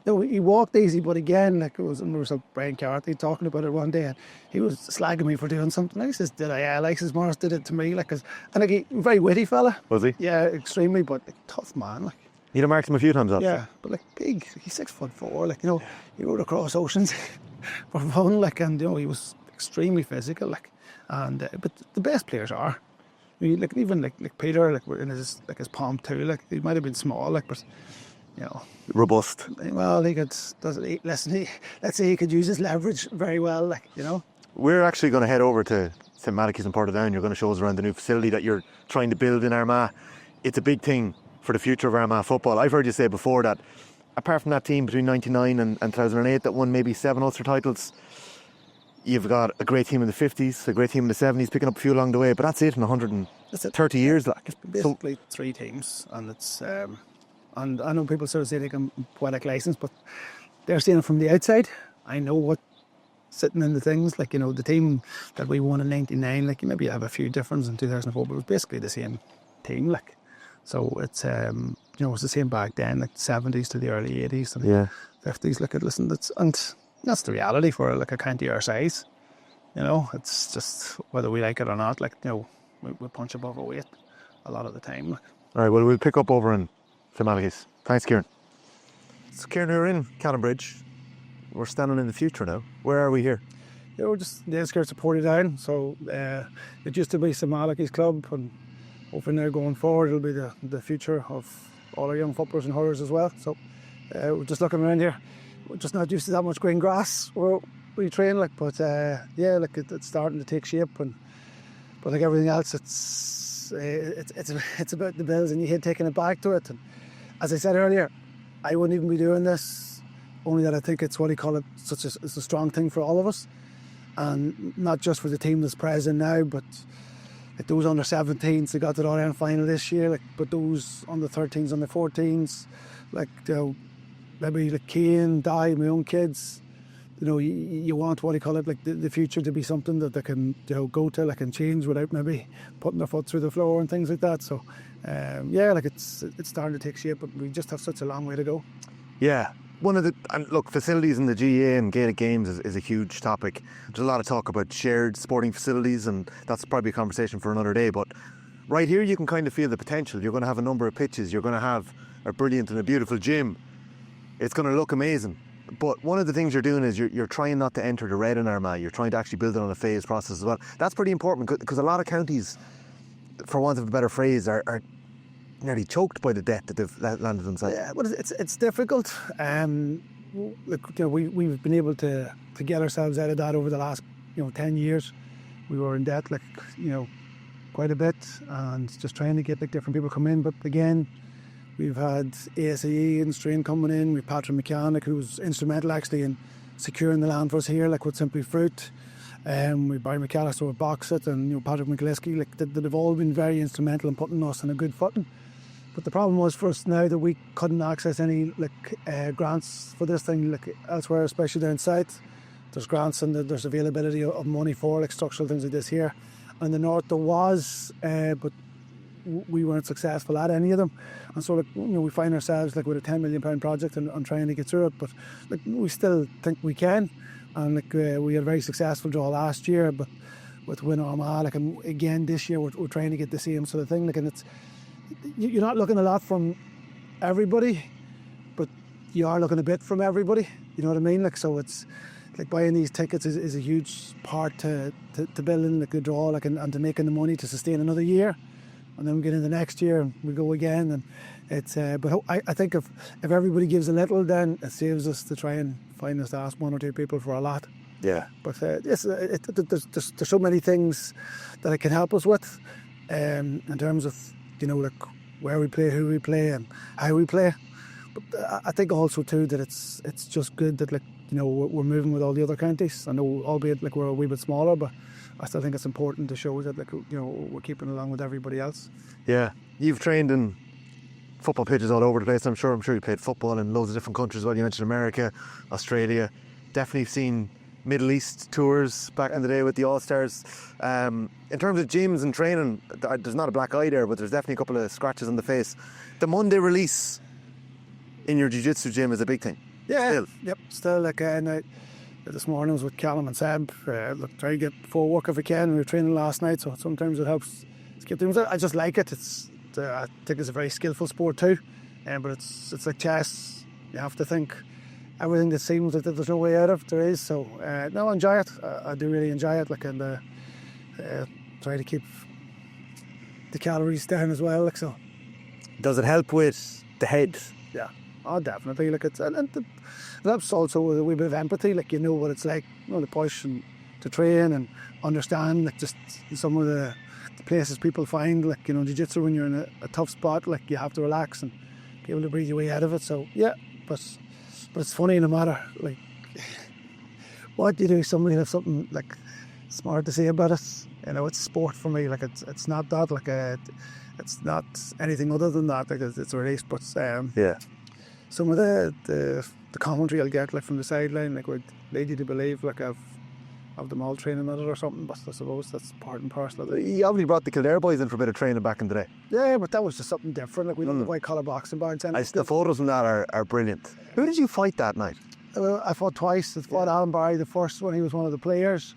[SPEAKER 4] know, he walked easy, but again, like, there was a Brian Carthy talking about it one day, and he was slagging me for doing something. I says, did I? Yeah, like, says Morris did it to me. Like, and like, he very witty fella.
[SPEAKER 3] Was he?
[SPEAKER 4] Yeah, extremely, but like, tough man. Like,
[SPEAKER 3] You'd have marked him a few times up.
[SPEAKER 4] yeah, but like big. He's 6'4". Like, you know, he rode across oceans for fun. Like, and you know, he was extremely physical. Like, and but the best players are. I mean, like, even like Peter, like, in his palm too. Like, he might have been small, like, but you know,
[SPEAKER 3] Robust.
[SPEAKER 4] well, he could. Let's say he could use his leverage very well. Like, you know.
[SPEAKER 3] We're actually going to head over to St Malachy's in Portadown. You're going to show us around the new facility that you're trying to build in Armagh. It's a big thing for the future of Armagh football. I've heard you say before that apart from that team between 99 and 2008 that won maybe 7 Ulster titles, you've got a great team in the 50s, a great team in the 70s, picking up a few along the way, but that's it in 130 years. Like,
[SPEAKER 4] it's basically 3 teams, and it's and I know people sort of say they can poetic license, but they're seeing it from the outside. I know what sitting in the things, like, you know, the team that we won in 99, like, you maybe have a few differences in 2004, but it was basically the same team, like. So it's you know, it's the same back then, like 70s to the early 80s and 50s. Like, listen, that's the reality for like a county our size. You know, it's just whether we like it or not. Like, you know, we punch above our weight a lot of the time. Like.
[SPEAKER 3] All right, well, we'll pick up over in St Malachy's. Thanks, Kieran. So, Kieran, we're in Callanbridge. We're standing in the future now. Where are we here?
[SPEAKER 4] Yeah, we're just the outskirts of Portadown. So it used to be St Malachy's club, and hopefully now going forward it'll be the future of all our young footballers and hurlers as well. So we're just looking around here. We're just not used to that much green grass where we train, like, but yeah, like, it's starting to take shape, but like everything else, it's about the bills, and you hate taking it back to it. And as I said earlier, I wouldn't even be doing this, only that I think it's, what do you call it, it's a strong thing for all of us, and not just for the team that's present now, but like those under 17s, they got to the All-Ireland final this year, like, but those under 13s, under 14s, like, you know, maybe like Cian, Di, my own kids, you know, you want, what do you call it, like the future to be something that they can, you know, go to, like, and change without maybe putting their foot through the floor and things like that. So yeah, like, it's starting to take shape, but we just have such a long way to go.
[SPEAKER 3] Yeah. One of the, and look, facilities in the GAA and gated games is a huge topic. There's a lot of talk about shared sporting facilities, and that's probably a conversation for another day. But right here, you can kind of feel the potential. You're going to have a number of pitches. You're going to have a brilliant and a beautiful gym. It's going to look amazing. But one of the things you're doing is you're trying not to enter the red in Armagh. You're trying to actually build it on a phased process as well. That's pretty important, because a lot of counties, for want of a better phrase, are nearly choked by the debt that they've landed themselves.
[SPEAKER 4] Yeah, but it's difficult. Look, you know, we've been able to get ourselves out of that over the last, you know, 10 years. We were in debt, like, you know, quite a bit, and just trying to get like different people come in. But again, we've had ASAE and Strain coming in. We've Padraic Mechanic, who was instrumental actually in securing the land for us here, like with Simply Fruit. We've Barry McAllister with Boxit, and, you know, Patrick McGillespie, like, they've all been very instrumental in putting us on a good footing. But the problem was for us now that we couldn't access any, like, grants for this thing, like elsewhere, especially down south. There's grants and there's availability of money for, like, structural things like this here. And in the north there was, but we weren't successful at any of them. And so, like, you know, we find ourselves like with a £10 million project and trying to get through it. But like, we still think we can. And like, we had a very successful draw last year, but with WinWithArmagh, like, and again this year we're trying to get the same sort of thing. Like, and it's, you're not looking a lot from everybody, but you are looking a bit from everybody. You know what I mean? Like, so it's like buying these tickets is a huge part to building like the draw, like, and to making the money to sustain another year. And then we get into the next year and we go again, and it's but I think if everybody gives a little, then it saves us to try and find us to ask 1 or 2 people for a lot.
[SPEAKER 3] Yeah.
[SPEAKER 4] But there's so many things that it can help us with. in terms of, like where we play, who we play and how we play. But I think also too that it's just good that we're moving with all the other counties. I know, albeit we're a wee bit smaller, but I still think it's important to show that we're keeping along with everybody else.
[SPEAKER 3] Yeah, you've trained in football pitches all over the place. I'm sure you played football in loads of different countries. Well, you mentioned America, Australia. Definitely seen Middle East tours back in the day with the All-Stars. In terms of gyms and training, there's not a black eye there, but there's definitely a couple of scratches on the face. The Monday release in your jiu-jitsu gym is a big thing.
[SPEAKER 4] Yeah,
[SPEAKER 3] still.
[SPEAKER 4] Yep, still. This morning I was with Callum and Seb. Try to get full work if we can. We were training last night, so sometimes it helps to get things. I just like it. I think it's a very skillful sport too, but it's like chess. You have to think everything that seems that there's no way out of, there is. So no, I enjoy it. I do really enjoy it. And try to keep the calories down as well. So
[SPEAKER 3] does it help with the head?
[SPEAKER 4] Yeah, definitely. It helps also with a wee bit of empathy. You know what it's like, to push and to train and understand. Just some of the places people find, jiu-jitsu, when you're in a tough spot, you have to relax and be able to breathe your way out of it. So yeah, but it's funny, no matter what you do, somebody has something smart to say about it. It's sport for me. It's not that. It's not anything other than that. It's a race, but
[SPEAKER 3] yeah.
[SPEAKER 4] Some of the commentary I'll get from the sideline would lead you to believe I've them all training at it or something. But I suppose that's part and parcel of it.
[SPEAKER 3] You obviously brought the Kildare boys in for a bit of training back in the day.
[SPEAKER 4] Yeah, but that was just something different. We done the white collar boxing bounce.
[SPEAKER 3] The photos from that are brilliant. Who did you fight that night?
[SPEAKER 4] Well, I fought twice. I fought Alan Barry. The first one, he was one of the players,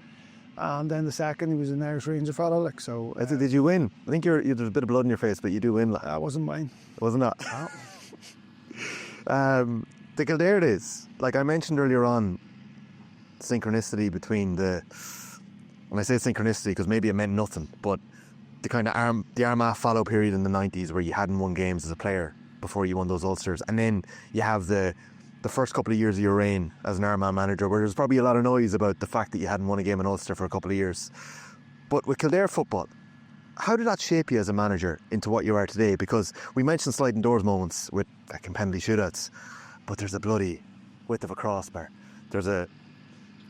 [SPEAKER 4] and then the second, he was an Irish Ranger fella. So
[SPEAKER 3] did you win? I think there's a bit of blood in your face, but you do win.
[SPEAKER 4] That wasn't mine.
[SPEAKER 3] Wasn't that?
[SPEAKER 4] No.
[SPEAKER 3] The Kildare days, like I mentioned earlier on, synchronicity between when I say synchronicity, because maybe it meant nothing, but the kind of the Armagh fallow period in the 90s where you hadn't won games as a player before you won those Ulsters, and then you have the first couple of years of your reign as an Armagh manager where there's probably a lot of noise about the fact that you hadn't won a game in Ulster for a couple of years. But with Kildare football, how did that shape you as a manager into what you are today? Because we mentioned sliding doors moments with penalty shootouts, but there's a bloody width of a crossbar. There's a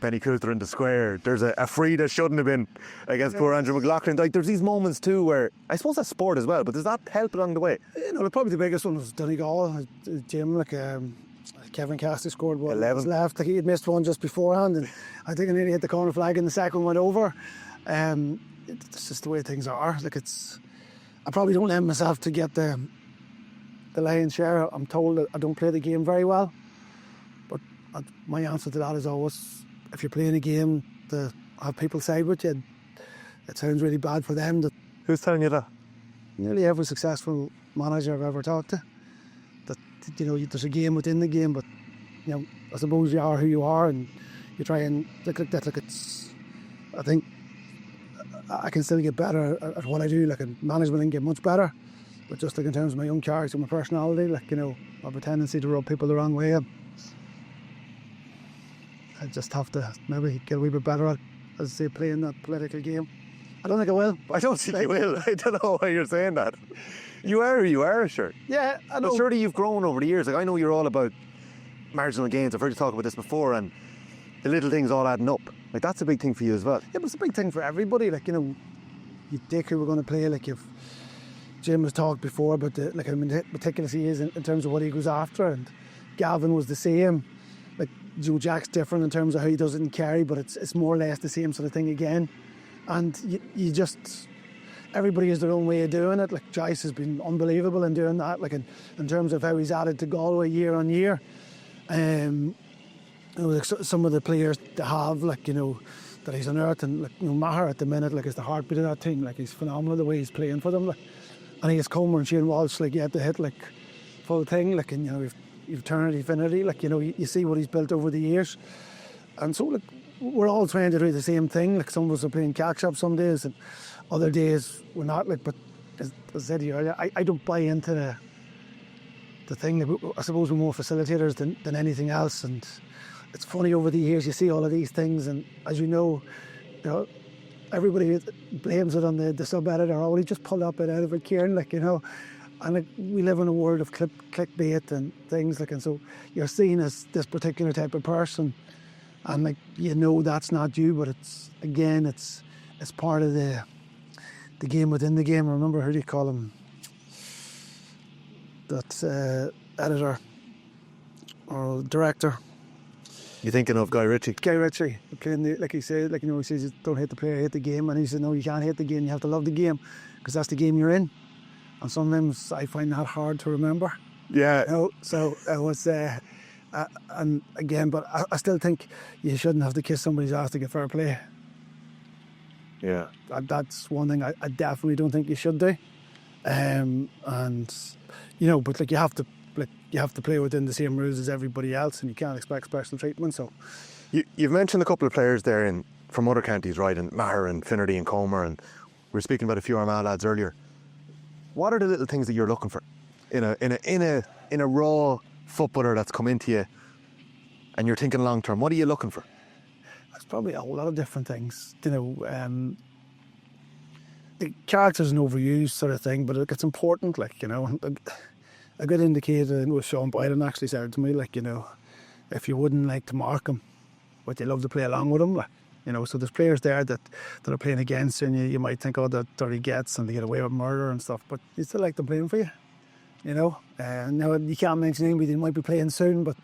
[SPEAKER 3] Benny Coulter in the square. There's a free that shouldn't have been against poor Andrew McLaughlin. There's these moments too where I suppose that's sport as well, but does that help along the way?
[SPEAKER 4] Probably the biggest one was Donegal, Jim. Kevin Cassidy scored one.
[SPEAKER 3] 11.
[SPEAKER 4] Left. He had missed one just beforehand, and I think I nearly hit the corner flag, and the second one went over. It's just the way things are. I probably don't lend myself to get the lion's share. I'm told that I don't play the game very well, but my answer to that is always, if you're playing a game to have people side with you, it sounds really bad for them.
[SPEAKER 3] Who's telling you that?
[SPEAKER 4] Nearly every successful manager I've ever talked to. That there's a game within the game, but I suppose you are who you are, and you try and look at that. I think I can still get better at what I do. In management, I can get much better, but just in terms of my own character, my personality, I have a tendency to rub people the wrong way. I just have to maybe get a wee bit better at, as I say, playing that political game. I don't think I will.
[SPEAKER 3] I don't think you will. I don't know why you're saying that. You are who you are, sure.
[SPEAKER 4] Yeah, I know.
[SPEAKER 3] But surely you've grown over the years. I know you're all about marginal gains. I've heard you talk about this before, and the little things all adding up. That's a big thing for you as well.
[SPEAKER 4] Yeah, but it's a big thing for everybody. You take who we're going to play. Jim has talked before about how meticulous he is in terms of what he goes after, and Gavin was the same. Joe Jack's different in terms of how he does it in Kerry, but it's more or less the same sort of thing again. And you just, everybody has their own way of doing it. Joyce has been unbelievable in doing that, in terms of how he's added to Galway year on year. Some of the players to have, that he's unearthed, and Maher at the minute, is the heartbeat of that team. He's phenomenal the way he's playing for them. And he has Comer and Shane Walsh, you have to hit full thing. And you've turned infinity. You see what he's built over the years. And so we're all trying to do the same thing. Some of us are playing catch up some days, and other days we're not. But as I said to you earlier, I don't buy into the thing. I suppose we're more facilitators than anything else. And it's funny, over the years you see all of these things, and as you know, everybody blames it on the sub-editor. Oh, he just pulled that bit out of it, Kieran, like, you know. And like, we live in a world of clickbait and things, like, and so you're seen as this particular type of person, and like, you know, that's not you, but it's part of the game within the game. I remember, how do you call him? That editor or director.
[SPEAKER 3] You thinking of Guy Ritchie?
[SPEAKER 4] Guy Ritchie, like he said, like, you know, he says, don't hate the player, hate the game. And he said, no, you can't hate the game, you have to love the game, because that's the game you're in. And sometimes I find that hard to remember.
[SPEAKER 3] Yeah.
[SPEAKER 4] You know, so it was, and again, but I still think you shouldn't have to kiss somebody's ass to get fair play.
[SPEAKER 3] Yeah.
[SPEAKER 4] That's one thing I definitely don't think you should do. And, you know, but like, you have to play within the same rules as everybody else, and you can't expect special treatment. So,
[SPEAKER 3] you've mentioned a couple of players there from other counties, right? And Maher and Finnerty and Comer, and we were speaking about a few Armagh lads earlier. What are the little things that you're looking for in a raw footballer that's come into you, and you're thinking long term? What are you looking for?
[SPEAKER 4] It's probably a whole lot of different things. You know, the character's an overused sort of thing, but it's important. Like, you know, a good indicator was Sean Boylan actually said to me, like, you know, if you wouldn't like to mark him, but you love to play along with him, like, you know. So there's players there that are playing against you, and you might think, oh, they're dirty gets and they get away with murder and stuff, but you still like them playing for you, you know. Now, you can't mention anybody that might be playing soon, but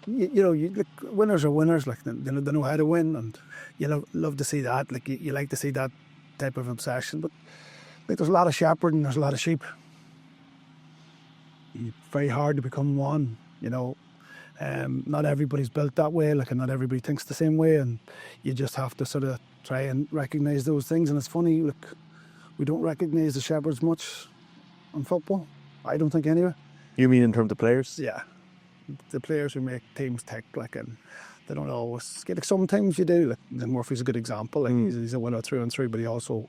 [SPEAKER 4] you know, like, winners are winners, like, they know how to win, and you love to see that. Like, you like to see that type of obsession. But like, there's a lot of shepherding, there's a lot of sheep. It's very hard to become one, you know. Not everybody's built that way, like, and not everybody thinks the same way, and you just have to sort of try and recognise those things. And it's funny, like, we don't recognise the shepherds much in football, I don't think, anyway.
[SPEAKER 3] You mean in terms of players?
[SPEAKER 4] Yeah, the players who make teams tick, like, and they don't always get. Like, sometimes you do. Like, Murphy's a good example. Like, he's a winner through and through, but he also,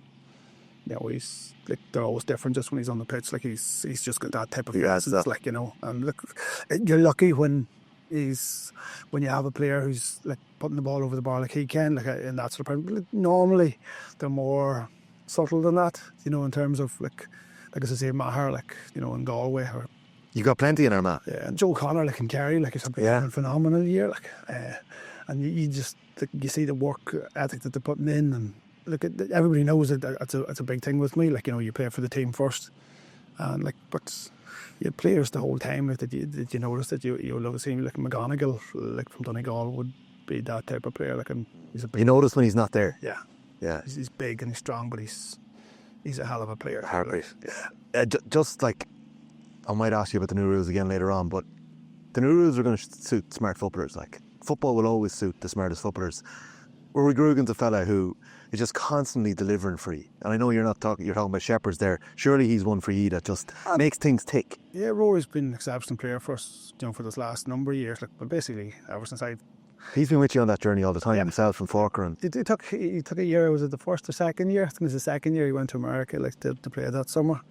[SPEAKER 4] you know, he's like, they're always different just when he's on the pitch. Like, he's just got that type of presence, like, you know. And look, you're lucky when you have a player who's like putting the ball over the bar like he can, like, in that sort of. But normally they're more subtle than that, you know, in terms of like as I say, Maher, like, you know, in Galway, or
[SPEAKER 3] You got plenty in Armagh.
[SPEAKER 4] yeah, and Joe Connor, like, in Kerry, like, it's a phenomenal year, like, and you just, like, you see the work ethic that they're putting in, and look, everybody knows that it's a big thing with me. Like, you know, you play for the team first, and like, but you had players the whole time, like, that you notice that you love to see, like McGonigal, like, from Donegal, would be that type of player. Like, and he's a big,
[SPEAKER 3] You notice when he's not there.
[SPEAKER 4] yeah,
[SPEAKER 3] Yeah.
[SPEAKER 4] he's big and he's strong, but he's a hell of a player.
[SPEAKER 3] Heartbeat. Yeah. Just like, I might ask you about the new rules again later on, but the new rules are going to suit smart footballers. Like, football will always suit the smartest footballers. Rory Grugan's a fella who is just constantly delivering for you. And I know you're talking about Shepherds there. Surely he's one for you that just makes things tick.
[SPEAKER 4] Yeah, Rory's been an exceptional player for us, you know, for this last number of years. Like, but basically, ever since
[SPEAKER 3] He's been with you on that journey all the time,
[SPEAKER 4] Yeah.
[SPEAKER 3] himself and Forker. And
[SPEAKER 4] he took a year. Was it the first or second year? I think it was the second year. He went to America, like, to play that summer.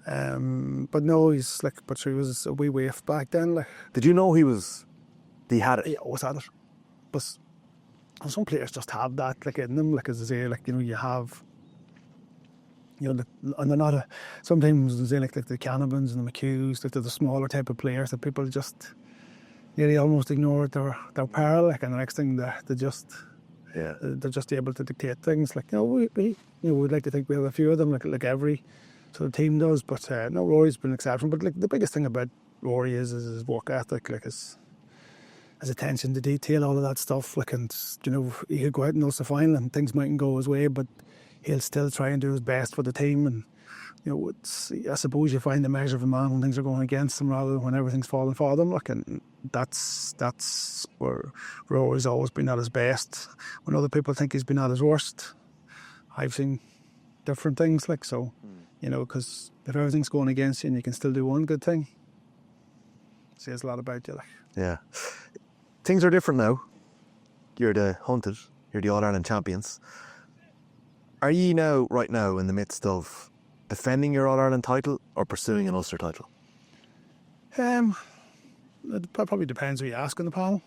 [SPEAKER 4] But no, he's like, but he was a wee waif back then. Like,
[SPEAKER 3] did you know he had it?
[SPEAKER 4] he always had it. But some players just have that, like, in them. Like, as I say, like, you know, you have, you know, and they're not sometimes, as I say, like the Cannabins and the McHughes, like, they're the smaller type of players that people just nearly almost ignore their peril. Like, and the next thing they're just able to dictate things. Like, you know, we'd like to think we have a few of them, like every sort of team does. But no, Rory's been an exception. But like, the biggest thing about Rory is his work ethic, like his attention to detail, all of that stuff. Like, and you know, he could go out in Ulster Final and things mightn't go his way, but he'll still try and do his best for the team. And you know, I suppose you find the measure of a man when things are going against them rather than when everything's falling for them. Like, and that's where Rory's always been at his best. When other people think he's been at his worst, I've seen different things. Like, so, you know, because if everything's going against you and you can still do one good thing, it says a lot about you. Like,
[SPEAKER 3] Yeah. Things are different now. You're the hunted. You're the All-Ireland champions. Are you right now, in the midst of defending your All-Ireland title or pursuing an Ulster title?
[SPEAKER 4] It probably depends who you ask on the panel.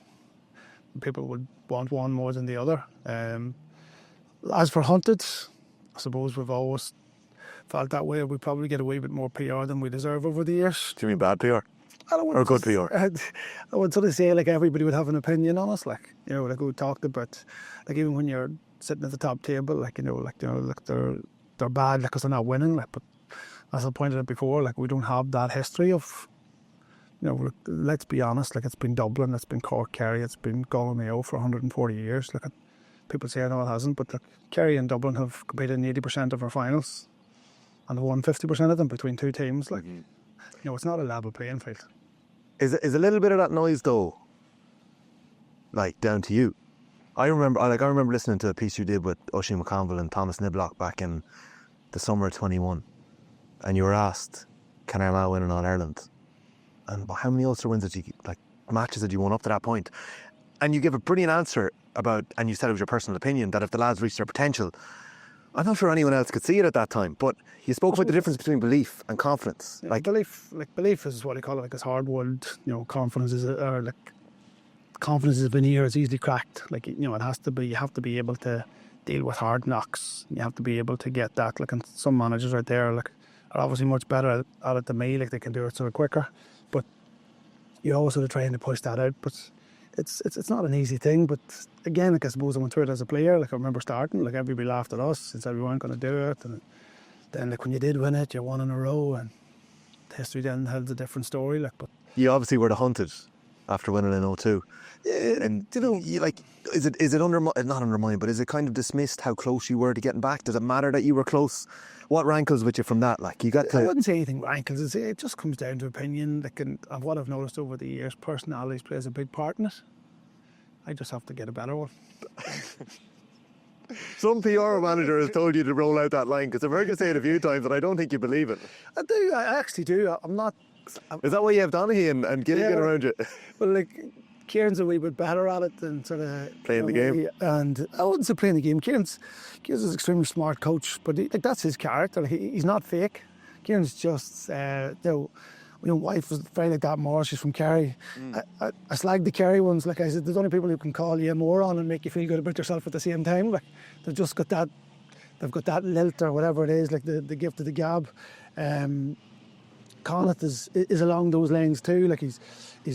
[SPEAKER 4] People would want one more than the other. As for hunted, I suppose we've always felt that way. We probably get a wee bit more PR than we deserve over the years.
[SPEAKER 3] Do you mean bad PR?
[SPEAKER 4] I don't want
[SPEAKER 3] Or good PR?
[SPEAKER 4] I would sort of say like everybody would have an opinion on us, like, you know, like we talked about, like even when you're sitting at the top table, like, like they're bad because they're not winning, like, but as I pointed out before, like we don't have that history of, let's be honest, like it's been Dublin, it's been Cork, Kerry, it's been Galway Mayo for 140 years. Like people say, no, it hasn't, but like Kerry and Dublin have competed in 80% of our finals and have won 50% of them between two teams. Like, it's not a level playing field.
[SPEAKER 3] Is a little bit of that noise though, like down to you? I remember listening to a piece you did with Oisin McConville and Thomas Niblock back in the summer of 21, and you were asked, "Can Armagh win in All Ireland?" And how many Ulster wins matches had you won up to that point? And you give a brilliant answer and you said it was your personal opinion that if the lads reached their potential, I'm not sure anyone else could see it at that time, but you spoke about the difference between belief and confidence.
[SPEAKER 4] Yeah, belief is what I call it, like it's hardwood. Confidence is confidence is a veneer. It's easily cracked. Like, it has to be. You have to be able to deal with hard knocks. You have to be able to get that. Like, and some managers out there, like, are obviously much better at it than me. Like, they can do it sort of quicker. But you always sort of trying to push that out. But it's not an easy thing. But again, like, I suppose I went through it as a player. Like, I remember starting. Like, everybody laughed at us and said we weren't going to do it. And then, like, when you did win it, you won in a row, and history then held a different story. Like, but
[SPEAKER 3] you obviously were the hunted after winning in 02.
[SPEAKER 4] Yeah,
[SPEAKER 3] and is it not undermined, but is it kind of dismissed how close you were to getting back? Does it matter that you were close? What rankles with you from that? Like, you got to.
[SPEAKER 4] I wouldn't say anything rankles. It just comes down to opinion. Like, and what I've noticed over the years, personalities plays a big part in it. I just have to get a better one.
[SPEAKER 3] Some PR manager has told you to roll out that line, because I've heard you say it a few times and I don't think you believe it.
[SPEAKER 4] I do. I actually do. I'm not.
[SPEAKER 3] Is that why you have Donaghy and Gilligan around you?
[SPEAKER 4] Well, like, Kieran's a wee bit better at it than sort of
[SPEAKER 3] playing the game.
[SPEAKER 4] And I wouldn't say playing the game. Kieran's an extremely smart coach, but that's his character. Like, he's not fake. Kieran's just, wife was very like that more. She's from Kerry. I slagged the Kerry ones. Like I said, there's only people who can call you a moron and make you feel good about yourself at the same time. Like, they've just got that. They've got that lilt or whatever it is, like the gift of the gab. Connacht is along those lines too. Like, he's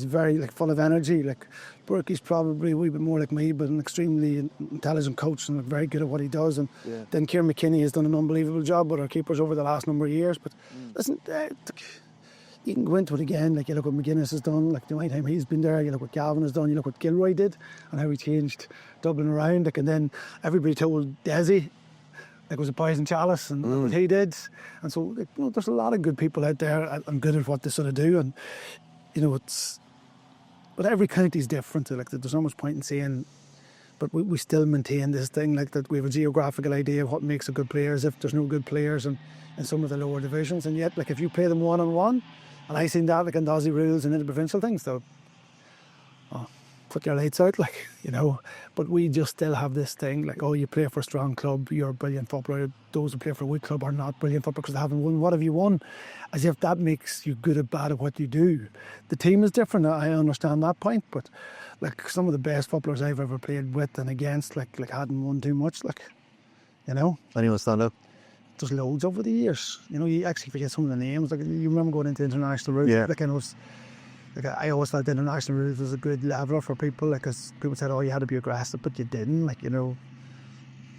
[SPEAKER 4] very like full of energy. Like, Burkey's probably a wee bit more like me, but an extremely intelligent coach and very good at what he does. And then Kieran McGeeney has done an unbelievable job with our keepers over the last number of years. But listen, you can go into it again. Like, you look what McGuinness has done. Like, the only time he's been there, you look what Galvin has done. You look what Gilroy did and how he changed Dublin around. Like, and then everybody told Desi, like, it was a poison chalice, and what he did. And so, like, there's a lot of good people out there and good at what they sort of do. And but every county's different. Like, there's not much point in saying, but we still maintain this thing, like, that we have a geographical idea of what makes a good player, as if there's no good players in some of the lower divisions. And yet, like, if you play them one-on-one, and I seen that, like, in the Aussie rules and in the provincial things, so put your lights out, like, but we just still have this thing, like, oh, you play for a strong club, you're a brilliant footballer. Those who play for a weak club are not brilliant footballers because they haven't won. What have you won? As if that makes you good or bad at what you do. The team is different. I understand that point, but like, some of the best footballers I've ever played with and against, like hadn't won too much, like,
[SPEAKER 3] Anyone stand up?
[SPEAKER 4] There's loads over the years. You actually forget some of the names. Like, you remember going into international route, like, I always thought the international route was a good leveler for people, like, because people said, oh, you had to be aggressive, but you didn't. Like,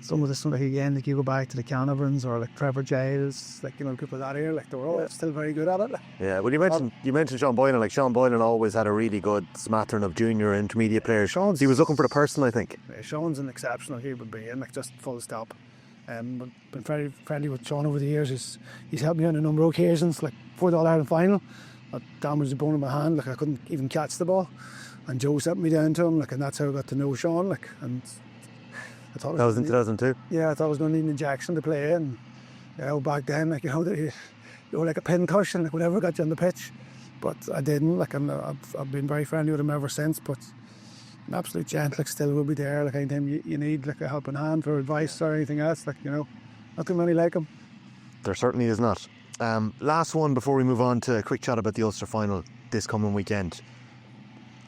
[SPEAKER 4] some of the stuff, like, again, like, you go back to the Canaverns or like Trevor Giles, like, people that here, like, they were all still very good at it. Like.
[SPEAKER 3] Yeah, well, you mentioned Sean Boylan. Like, Sean Boylan always had a really good smattering of junior and intermediate players. He was looking for the person, I think.
[SPEAKER 4] Yeah, Sean's an exceptional human being, like, just full stop. Been very friendly with Sean over the years. He's helped me on a number of occasions, like before the All Ireland final. I damaged the bone in my hand, like, I couldn't even catch the ball, and Joe sent me down to him, like, and that's how I got to know Sean, like. And I thought
[SPEAKER 3] that was in 2002.
[SPEAKER 4] Yeah, I thought I was going to need an injection to play, and back then, like, you were like a pin cushion, like, whatever got you on the pitch, but I didn't. Like, I've been very friendly with him ever since, but an absolute gent, like, still will be there, like, anytime you need, like, a helping hand for advice or anything else, like, nothing many like him.
[SPEAKER 3] There certainly is not. Last one before we move on to a quick chat about the Ulster Final this coming weekend.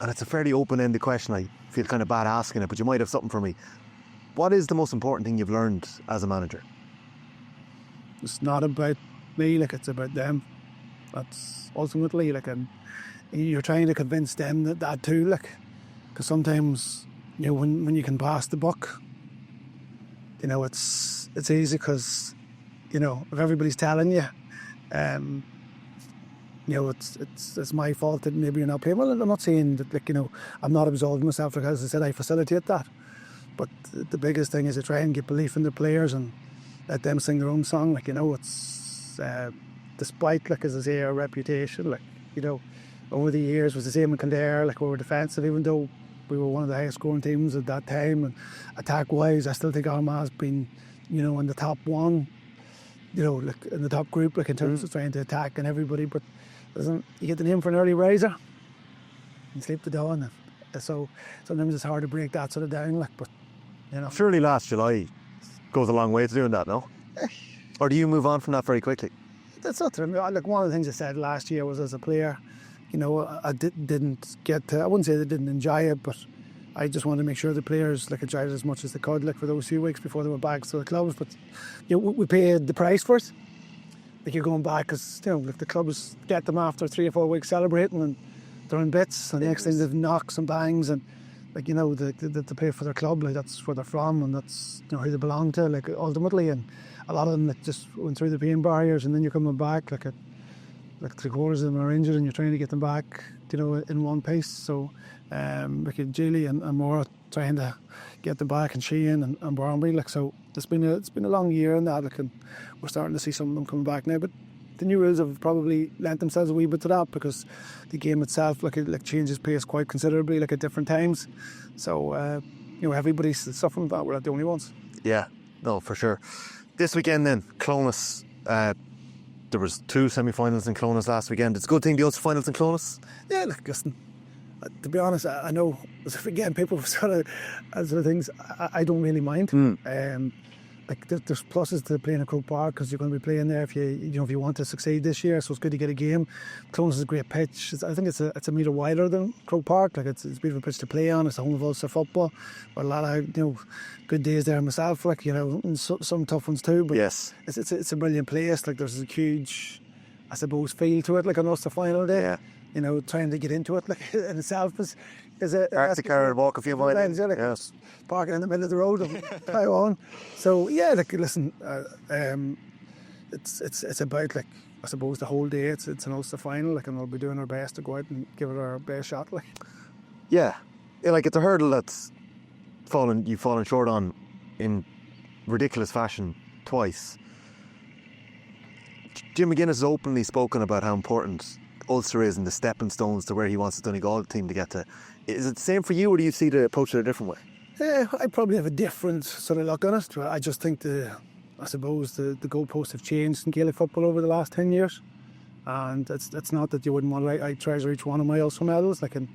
[SPEAKER 3] And it's a fairly open-ended question. I feel kind of bad asking it, but you might have something for me. What is the most important thing you've learned as a manager?
[SPEAKER 4] It's not about me, like it's about them. That's ultimately, like, and you're trying to convince them that too, like, because sometimes, you know, when you can pass the buck, you know, it's easy because, you know, if everybody's telling you, you know, it's my fault that maybe you're not paying. Well, I'm not saying that, like, you know, I'm not absolving myself, like, as I said, I facilitate that. But the biggest thing is to try and get belief in the players and let them sing their own song. Like, you know, it's despite, like, as I say, our reputation, like, you know, over the years was the same in Kildare, like, we were defensive, even though we were one of the highest scoring teams at that time. And attack wise, I still think Armagh has been, you know, in the top one, you know, like in the top group, like in terms of trying to attack and everybody. But you get the name for an early riser, you sleep the dawn. So sometimes it's hard to break that sort of down, like, but, you know.
[SPEAKER 3] Surely last July goes a long way to doing that, no? Or do you move on from that very quickly?
[SPEAKER 4] That's not true. Like, one of the things I said last year was, as a player, you know, I didn't get to, I wouldn't say they didn't enjoy it, but I just wanted to make sure the players, like, enjoyed it as much as they could, like, for those few weeks before they went back to the clubs. But, you know, we paid the price for it. Like, you're going back because, you know, like, the clubs get them after 3 or 4 weeks celebrating and they're in bits, and the next thing they've knocks and bangs, and, like, you know, they play for their club, like, that's where they're from, and that's, you know, who they belong to, like, ultimately. And a lot of them, like, just went through the pain barriers, and then you're coming back, like 3/4 of them are injured, and you're trying to get them back, you know, in one piece. So, like, Julie and Maura trying to get them back, and Sheehan and Barnby, like, so it's been a long year in that, like, and we're starting to see some of them coming back now. But the new rules have probably lent themselves a wee bit to that, because the game itself, like, it changes pace quite considerably, like, at different times. So, you know, everybody's suffering with that. We're not the only ones.
[SPEAKER 3] Yeah, no, for sure. This weekend then, Clonus, there was 2 semi-finals in Clonus last weekend. It's a good thing the Ulster Finals in Clonus?
[SPEAKER 4] Yeah, like, listen, to be honest, I know, again, people sort of things, I don't really mind. Like, there's pluses to playing at Croke Park, because you're going to be playing there if you want to succeed this year. So it's good to get a game. Clonus is a great pitch. I think it's a metre wider than Croke Park. Like, it's a beautiful pitch to play on. It's the home of Ulster football. But a lot of, you know, good days there myself. Like, you know, and some tough ones too. But
[SPEAKER 3] yes,
[SPEAKER 4] it's a brilliant place. Like, there's a huge, I suppose, feel to it. Like an Ulster Final day. Yeah. You know, trying to get into it, like, in itself is
[SPEAKER 3] hard to carry and walk a few miles.
[SPEAKER 4] Like,
[SPEAKER 3] yes.
[SPEAKER 4] Parking in the middle of the road and Tyrone. So yeah, like, listen, it's about, like, I suppose, the whole day. It's an Ulster Final, like, and we'll be doing our best to go out and give it our best shot, like.
[SPEAKER 3] Yeah, like, it's a hurdle that's you've fallen short on in ridiculous fashion twice. Jim McGuinness has openly spoken about how important Ulster is and the stepping stones to where he wants the Donegal team to get to. Is it the same for you, or do you see the approach it a different way?
[SPEAKER 4] I probably have a different sort of look on it. I just think I suppose the goalposts have changed in Gaelic football over the last 10 years, and it's not that you wouldn't want to. I treasure each one of my Ulster medals, like, and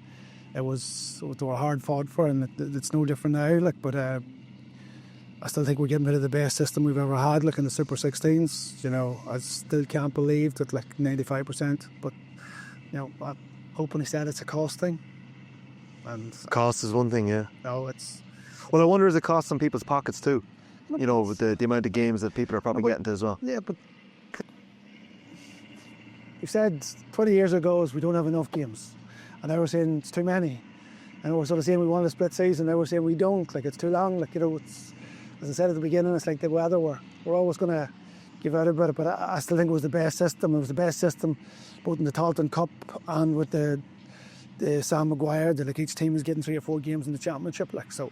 [SPEAKER 4] they were hard fought for, and it's no different now. Like, but I still think we're getting rid of the best system we've ever had, like in the Super 16s. You know, I still can't believe that, like, 95%. But, you know, I openly said it's a cost thing. And
[SPEAKER 3] cost is one thing, yeah.
[SPEAKER 4] No, it's.
[SPEAKER 3] Well, I wonder, is it cost on people's pockets too? You know, with the amount of games that people are probably getting to as well.
[SPEAKER 4] Yeah, but you said 20 years ago we don't have enough games, and now we're saying it's too many, and we're sort of saying we want a split season. Now we're saying we don't. Like, it's too long. Like, you know, it's, as I said at the beginning, it's like the weather. We're always going to give out about it, but I still think it was the best system. It was the best system, both in the Talton Cup and with the Sam Maguire. That, like, each team is getting 3 or 4 games in the championship. Like, so.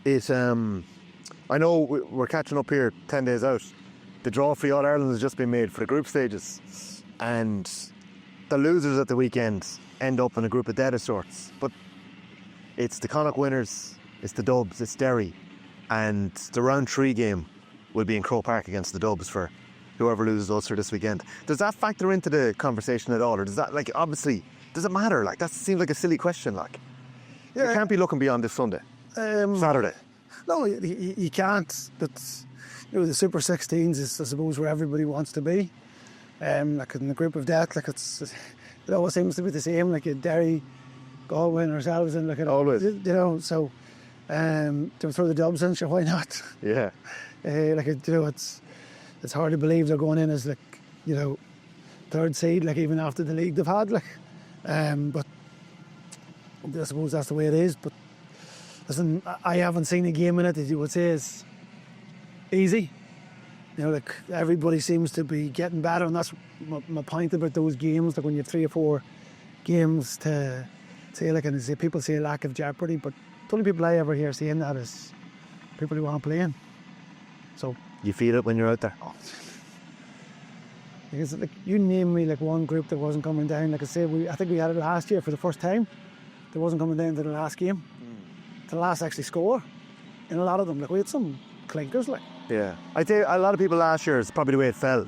[SPEAKER 3] It's I know we're catching up here 10 days out. The draw for the All-Ireland has just been made for the group stages, and the losers at the weekend end up in a group of dead of sorts. But it's the Connacht winners, it's the Dubs, it's Derry, and the round 3 game will be in Croke Park against the Dubs for whoever loses Ulster this weekend. Does that factor into the conversation at all, or does that, like, obviously, does it matter? Like, that seems like a silly question. Like, you can't be looking beyond this Sunday, Saturday.
[SPEAKER 4] No, you can't. But, you know, the Super 16s is, I suppose, where everybody wants to be. Like, in the group of death, like, it always seems to be the same. Like, Derry, Galway, and ourselves, and, like,
[SPEAKER 3] always,
[SPEAKER 4] you know. So, to throw the Dubs in, sure, why not?
[SPEAKER 3] Yeah.
[SPEAKER 4] Like, you know, it's it's hard to believe they're going in as like, you know, third seed, like even after the league they've had, like. But I suppose that's the way it is. But listen, I haven't seen a game in it that you would say is easy. You know, like everybody seems to be getting better, and that's my point about those games. Like when you have 3 or 4 games to say, like, and say people say lack of jeopardy, but the only people I ever hear saying that is people who aren't playing. So
[SPEAKER 3] You feel it when you're out there.
[SPEAKER 4] Because like you name me like one group that wasn't coming down. Like I say, I think we had it last year for the first time. They wasn't coming down to the last game, to the last actually score. In a lot of them, like we had some clinkers, like.
[SPEAKER 3] Yeah, I'd say a lot of people last year, it's probably the way it fell,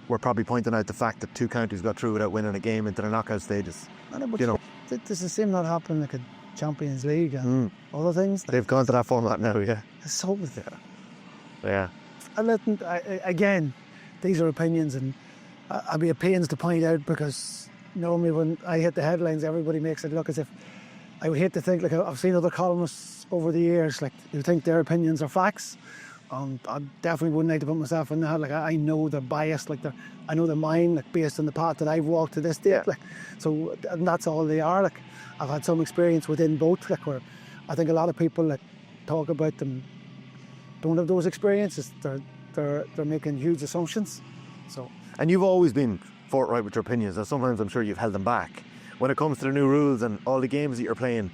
[SPEAKER 3] were probably pointing out the fact that 2 counties got through without winning a game into the knockout stages.
[SPEAKER 4] You know, it's the same not happening like a Champions League and other things.
[SPEAKER 3] They've gone to that format now, yeah.
[SPEAKER 4] It's so there.
[SPEAKER 3] Yeah.
[SPEAKER 4] And again, these are opinions, and I'd be at pains to point out because normally when I hit the headlines, everybody makes it look as if I would hate to think, like I've seen other columnists over the years, like who think their opinions are facts. I definitely wouldn't like to put myself in that. Like I know they're biased, like I know they're mine, like based on the path that I've walked to this date.
[SPEAKER 3] Yeah.
[SPEAKER 4] Like so, and that's all they are. Like I've had some experience within both. Like where I think a lot of people that talk about them don't have those experiences. They're making huge assumptions. So.
[SPEAKER 3] And you've always been forthright with your opinions, and sometimes I'm sure you've held them back. When it comes to the new rules and all the games that you're playing,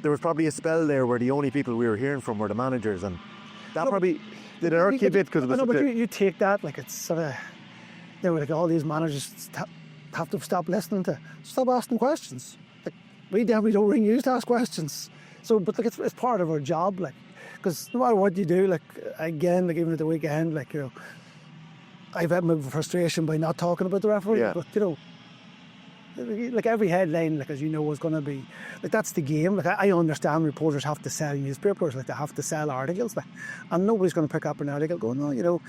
[SPEAKER 3] there was probably a spell there where the only people we were hearing from were the managers, and that probably did irk you a bit because it was.
[SPEAKER 4] No, but you take that like it's sort of, you know, like all these managers have to stop listening to, stop asking questions. Like we definitely don't ring you to ask questions. So, but like it's part of our job, like, because no matter what you do, like again, like even at the weekend, like you know, I've had my frustration by not talking about the referee, but you know. Like every headline, like as you know, is going to be like that's the game. Like I understand reporters have to sell newspapers, like they have to sell articles, like, and nobody's going to pick up an article going, "No, you know,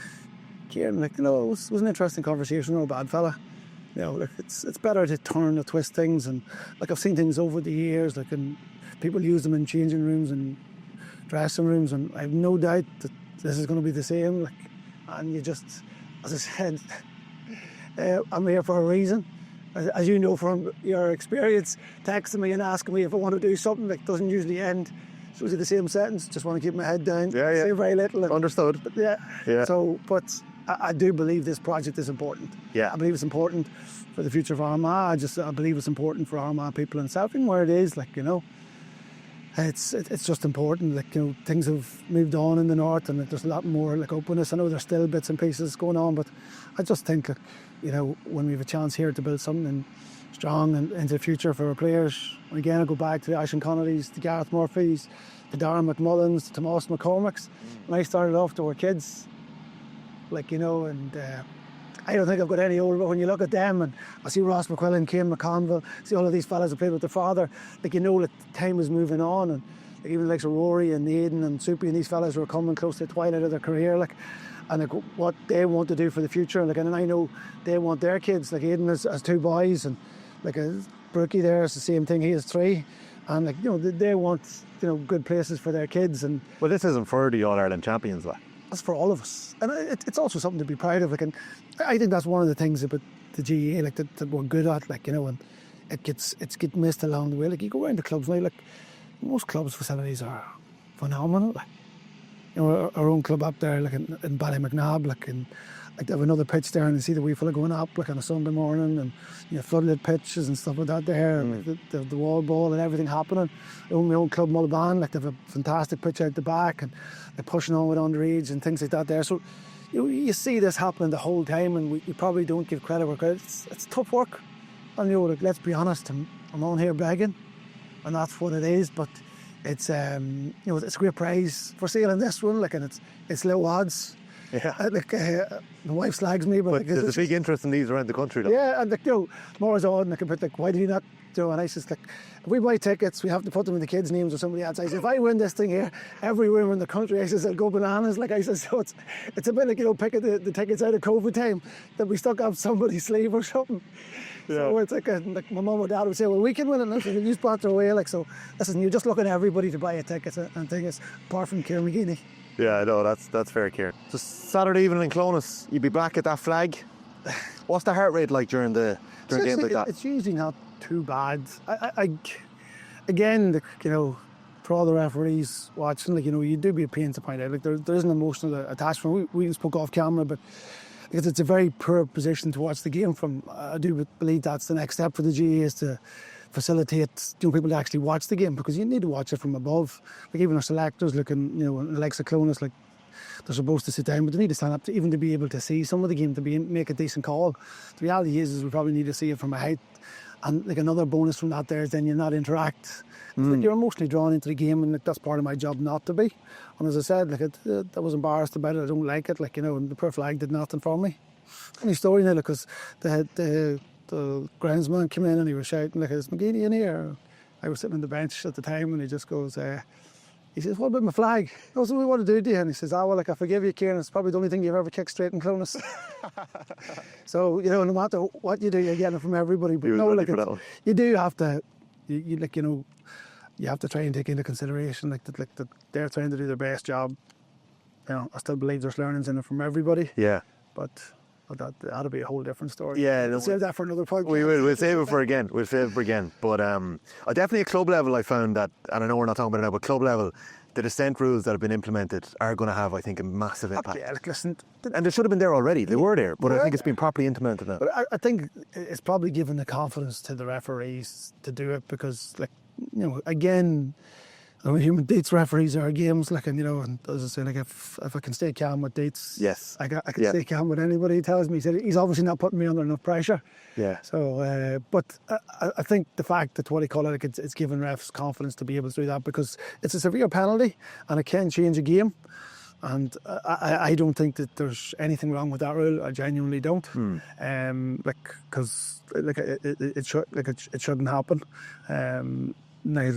[SPEAKER 4] Kieran, like you know, it was an interesting conversation, or a bad fella." You know, like it's better to turn and twist things, and like I've seen things over the years, like and people use them in changing rooms and dressing rooms, and I have no doubt that this is going to be the same. Like, and you just, as I said, I'm here for a reason. As you know from your experience, texting me and asking me if I want to do something that doesn't usually end. It's usually the same sentence. Just want to keep my head down. Say very little. And,
[SPEAKER 3] understood.
[SPEAKER 4] But yeah. So, but I do believe this project is important.
[SPEAKER 3] Yeah.
[SPEAKER 4] I believe it's important for the future of Armagh. I believe it's important for Armagh people in Southing where it is. Like you know, it's just important. Like you know, things have moved on in the north, and there's a lot more like openness. I know there's still bits and pieces going on, but I just think like. You know, when we have a chance here to build something strong and into the future for our players. Again, I go back to the Aishan Connolly's, the Gareth Murphys, the Darren McMullins, the Tomas McCormicks. When I started off, there were kids, like, you know, and I don't think I've got any older, but when you look at them, and I see Ross McQuillan, Kane McConville, see all of these fellas who played with their father, like, you know, that time is moving on, and like, even like Rory and Aidan and Soupy and these fellas who are coming close to the twilight of their career, like, and like what they want to do for the future, like, and I know they want their kids, like Aidan has 2 boys, and like Brookie there is the same thing, he has 3, and like, you know, they want, you know, good places for their kids. And
[SPEAKER 3] well, this isn't for the All-Ireland champions, like.
[SPEAKER 4] That's for all of us, and it's also something to be proud of, like, and I think that's one of the things about the GAA, like, that we're good at, like, you know, and it gets missed along the way. Like, you go around the clubs now, like, most clubs' facilities are phenomenal, like, you know, our own club up there, like in Ballymacnabb, like, and like they have another pitch there, and you see the wee fella going up, like, on a Sunday morning, and you know, floodlit pitches and stuff like that there, and the wall ball and everything happening. My own club Mullaban, like, they have a fantastic pitch out the back, and they're pushing on with underage and things like that there. So you see this happening the whole time, and we probably don't give credit where credit. It's tough work, and you know, like, let's be honest, I'm on here begging, and that's what it is. But it's you know, it's a great prize for sailing this one, like, and it's low odds.
[SPEAKER 3] Yeah.
[SPEAKER 4] Like, my wife slags me, but like,
[SPEAKER 3] there's a big interest in these around the country, though.
[SPEAKER 4] Yeah, and like, you know, more is on, like, a bit like, why do you not do? And I just like, if we buy tickets, we have to put them in the kids' names or somebody else. I said, if I win this thing here, every woman in the country, I says, I'll go bananas. Like, I said, so it's a bit like, you know, picking the tickets out of COVID time that we stuck up somebody's sleeve or something. Yeah. So it's like my mum or dad would say, well, we can win it, and so you sponsor away, like, so listen, you're just looking at everybody to buy a ticket, and thing is, apart from Kieran McGeeney.
[SPEAKER 3] Yeah, no, that's fair, Kieran. So Saturday evening in Clonus, you'd be back at that flag. What's the heart rate like during games like that?
[SPEAKER 4] It's usually not too bad. Again, for all the referees watching, you do be a pain to point out. There is an emotional attachment. We spoke off camera, but because it's a very poor position to watch the game from. I do believe that's the next step for the GAA is to facilitate people to actually watch the game, because you need to watch it from above. Even our selectors looking, the likes of Clonus, they're supposed to sit down, but they need to stand up to be able to see some of the game, to make a decent call. The reality is we probably need to see it from a height. And another bonus from that there is then you're not interact. You're emotionally drawn into the game, and that's part of my job not to be. And as I said, I was embarrassed about it. I don't like it. And the poor flag did nothing for me. Funny story now, because the groundsman came in and he was shouting, is McGeeney in here? I was sitting on the bench at the time, and he just goes, he says, what about my flag? I was, what to do to you? And he says, well, I forgive you, Kieran. It's probably the only thing you've ever kicked straight in Clonus. So, no matter what you do, you're getting it from everybody. But you do have to, you have to try and take into consideration that they're trying to do their best job. I still believe there's learnings in it from everybody.
[SPEAKER 3] Yeah.
[SPEAKER 4] But that'll be a whole different story.
[SPEAKER 3] Yeah,
[SPEAKER 4] we'll save that for another podcast.
[SPEAKER 3] We'll save it for again. But definitely at club level, I found that, and I know we're not talking about it now, but club level, the Dissent rules that have been implemented are going to have, I think, a massive impact.
[SPEAKER 4] Yeah, listen,
[SPEAKER 3] and they should have been there already. They were there, but I think it's been properly implemented now.
[SPEAKER 4] But I think it's probably given the confidence to the referees to do it, because, again, human dates referees are games, and as I say, if I can stay calm with dates,
[SPEAKER 3] yes,
[SPEAKER 4] I can stay calm with anybody who tells me. He's obviously not putting me under enough pressure.
[SPEAKER 3] Yeah.
[SPEAKER 4] So, but I think the fact that it's given refs confidence to be able to do that, because it's a severe penalty and it can change a game. And I don't think that there's anything wrong with that rule. I genuinely don't. Because it shouldn't happen. Now,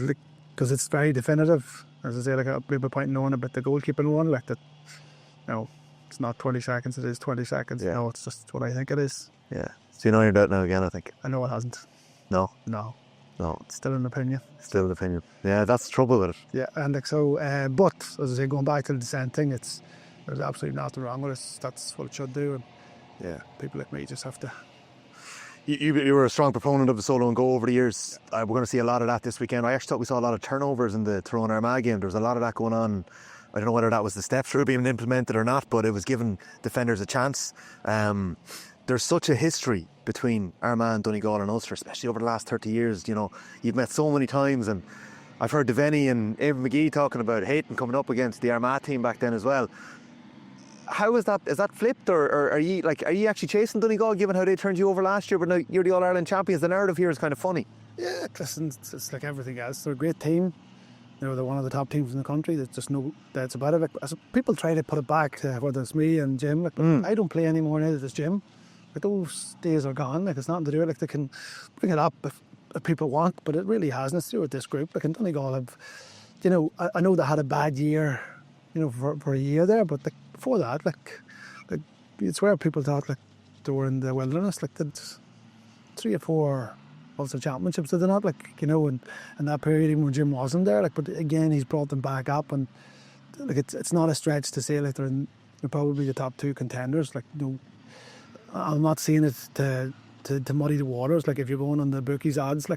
[SPEAKER 4] because it's very definitive. As I say, people pointing on about the goalkeeping one, it's not 20 seconds, it is 20 seconds.
[SPEAKER 3] Yeah.
[SPEAKER 4] No, it's just what I think it is.
[SPEAKER 3] Yeah. So you're doubt now again, I think.
[SPEAKER 4] I know it hasn't.
[SPEAKER 3] No.
[SPEAKER 4] It's still an opinion.
[SPEAKER 3] Yeah, that's the trouble with it.
[SPEAKER 4] Yeah, and but as I say, going back to the Dissent thing, there's absolutely nothing wrong with it. That's what it should do. And
[SPEAKER 3] yeah,
[SPEAKER 4] people like me just have to.
[SPEAKER 3] You were a strong proponent of the solo and go over the years. We're going to see a lot of that this weekend. I actually thought we saw a lot of turnovers in the Tyrone Armagh game. There was a lot of that going on. I don't know whether that was the steps rule being implemented or not, but it was giving defenders a chance. There's such a history between Armagh and Donegal and Ulster, especially over the last 30 years. You've met so many times, and I've heard Devaney and Eamon McGee talking about hating coming up against the Armagh team back then as well. How is that? Is that flipped, or are you actually chasing Donegal, given how they turned you over last year? But now you're the All-Ireland champions. The narrative here is kind of funny.
[SPEAKER 4] Yeah, listen, it's like everything else. They're a great team. They're one of the top teams in the country. There's just no doubts about it. People try to put it back to whether it's me and Jim. I don't play anymore now that it's Jim. Those days are gone. It's nothing to do with it. They can bring it up if people want, but it really hasn't. It's to do with this group. And Donegal have, I know they had a bad year, for a year there, but before that, it's where people thought they were in the wilderness. Did 3 or 4 Ulster championships, did they not? In that period, even when Jim wasn't there. But again, he's brought them back up, and it's not a stretch to say they're probably the top 2 contenders. I'm not seeing it to muddy the waters. If you're going on the bookies odds,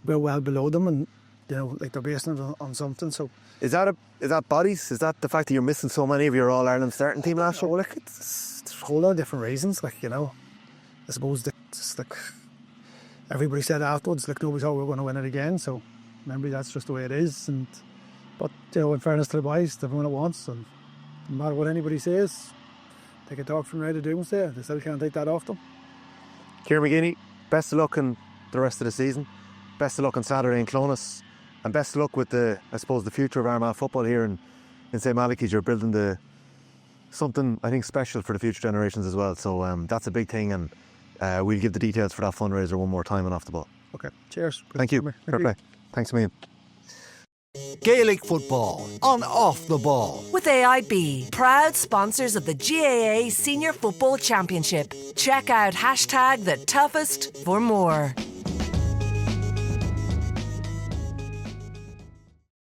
[SPEAKER 4] we're well below them, and they're basing it on something. So
[SPEAKER 3] is that bodies? Is that the fact that you're missing so many of your All-Ireland starting team last year?
[SPEAKER 4] It's a whole lot of different reasons. I suppose it's everybody said afterwards, nobody thought we were going to win it again. So maybe that's just the way it is. But in fairness to the boys, they've won it once, and no matter what anybody says, they can talk from right to doomsday. They still can't take that off them.
[SPEAKER 3] Kieran McGeeney, best of luck in the rest of the season. Best of luck on Saturday in Clonus. And best of luck with the future of Armagh football here in St. Malachy. You're building something, I think, special for the future generations as well. So that's a big thing, and we'll give the details for that fundraiser one more time on Off the Ball.
[SPEAKER 4] Okay, cheers.
[SPEAKER 3] Thank you. Fair play. Thanks a million.
[SPEAKER 1] Gaelic football on Off the Ball.
[SPEAKER 2] With AIB, proud sponsors of the GAA Senior Football Championship. Check out #TheToughest for more.